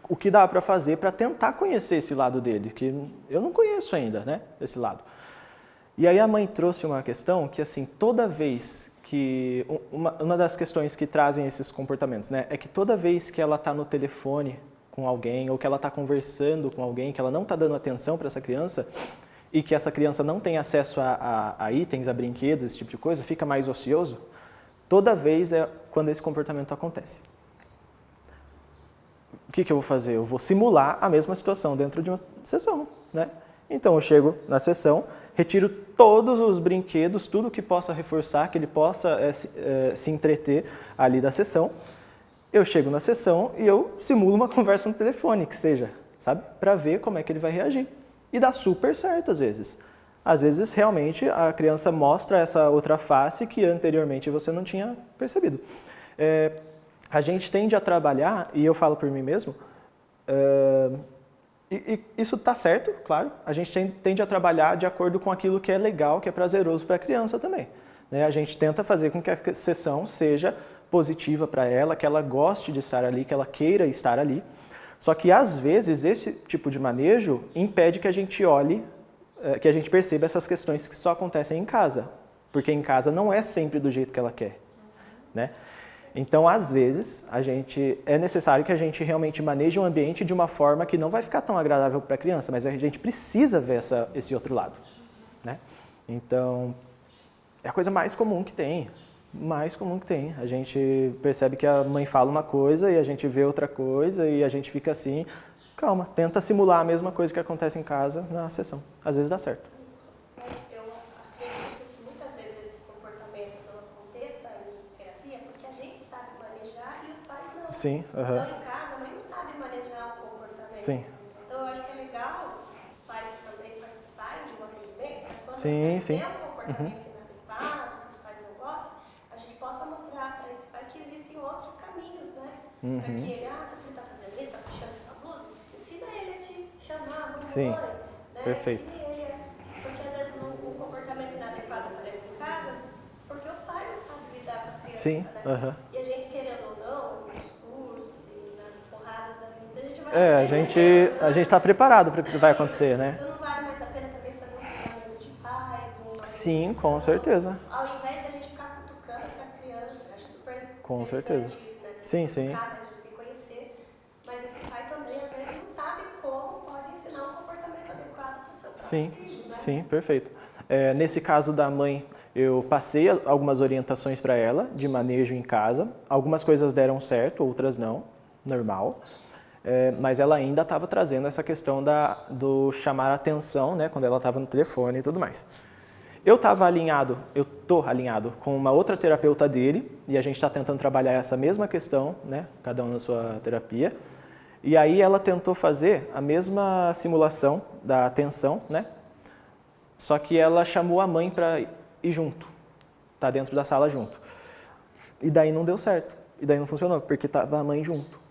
o que dá para fazer para tentar conhecer esse lado dele, que eu não conheço ainda, né, esse lado. E aí a mãe trouxe uma questão que, assim, toda vez que... Uma das questões que trazem esses comportamentos, né, é que toda vez que ela está no telefone com alguém, ou que ela está conversando com alguém, que ela não está dando atenção para essa criança, e que essa criança não tem acesso a itens, a brinquedos, esse tipo de coisa, fica mais ocioso, toda vez é quando esse comportamento acontece. O que eu vou fazer? Eu vou simular a mesma situação dentro de uma sessão, né? Então eu chego na sessão, retiro todos os brinquedos, tudo que possa reforçar, que ele possa se entreter ali da sessão. Eu chego na sessão e eu simulo uma conversa no telefone, que seja, sabe? Para ver como é que ele vai reagir. E dá super certo às vezes. Às vezes, realmente, a criança mostra essa outra face que anteriormente você não tinha percebido. A gente tende a trabalhar, e eu falo por mim mesmo, e isso está certo, claro, a gente tende a trabalhar de acordo com aquilo que é legal, que é prazeroso para a criança também, né? A gente tenta fazer com que a sessão seja positiva para ela, que ela goste de estar ali, que ela queira estar ali. Só que, às vezes, esse tipo de manejo impede que a gente olhe, que a gente perceba essas questões que só acontecem em casa, porque em casa não é sempre do jeito que ela quer, né? Então, às vezes, é necessário que a gente realmente maneje o ambiente de uma forma que não vai ficar tão agradável para a criança, mas a gente precisa ver esse outro lado, né? Então, é a coisa mais comum que tem, A gente percebe que a mãe fala uma coisa e a gente vê outra coisa e a gente fica assim... Calma, tenta simular a mesma coisa que acontece em casa na sessão. Às vezes dá certo. Eu acredito que muitas vezes esse comportamento não aconteça em terapia porque a gente sabe manejar e os pais não. Sim. Então, em casa, a mãe não sabe manejar o comportamento. Sim. Então, eu acho que é legal os pais também participarem de um atendimento, para quando Sim. tem um comportamento inadequado, que os pais não gostam, a gente possa mostrar para esse pai que existem outros caminhos, né? Para que ele, seu filho está fazendo isso, está puxando sua blusa, ensina ele a te chamar, Sim, mãe, né? perfeito. Ensine ele porque às vezes um comportamento inadequado aparece em casa porque o pai não sabe lidar com a criança, Sim, né? E a gente, querendo ou não, nos cursos e nas porradas da vida, a gente vai... a gente está preparado para o que vai acontecer, né? Então não vale mais a pena também fazer um treinamento de paz, Sim, com certeza. ao invés de a gente ficar cutucando essa criança, eu acho super Com certeza. isso, né? Sim. A gente tem que conhecer, mas esse pai também às vezes não sabe como pode ensinar um comportamento adequado para o seu filho, né? Sim, perfeito. Nesse caso da mãe, eu passei algumas orientações para ela de manejo em casa. Algumas coisas deram certo, outras não, normal. Mas ela ainda estava trazendo essa questão do chamar a atenção, né, quando ela estava no telefone e tudo mais. Eu estou alinhado com uma outra terapeuta dele e a gente está tentando trabalhar essa mesma questão, né, cada um na sua terapia. E aí ela tentou fazer a mesma simulação da atenção, né, só que ela chamou a mãe para ir junto, tá dentro da sala junto. E daí não deu certo, e daí não funcionou, porque estava a mãe junto.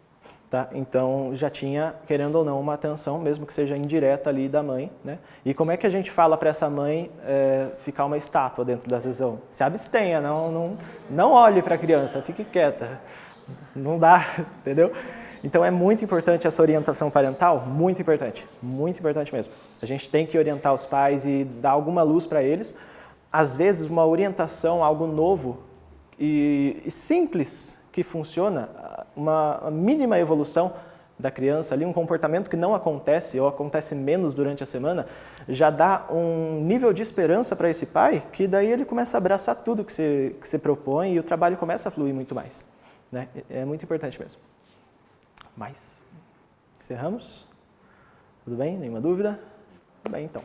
Tá? Então, já tinha, querendo ou não, uma atenção, mesmo que seja indireta ali da mãe, né? E como é que a gente fala para essa mãe ficar uma estátua dentro da sessão? Se abstenha, não olhe para a criança, fique quieta. Não dá, entendeu? Então, é muito importante essa orientação parental, muito importante mesmo. A gente tem que orientar os pais e dar alguma luz para eles. Às vezes, uma orientação, algo novo e simples, que funciona, uma mínima evolução da criança ali, um comportamento que não acontece ou acontece menos durante a semana, já dá um nível de esperança para esse pai que daí ele começa a abraçar tudo que você propõe e o trabalho começa a fluir muito mais, né? É muito importante mesmo. Mas, encerramos? Tudo bem? Nenhuma dúvida? Tudo bem, então.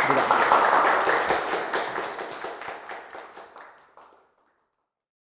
Obrigado.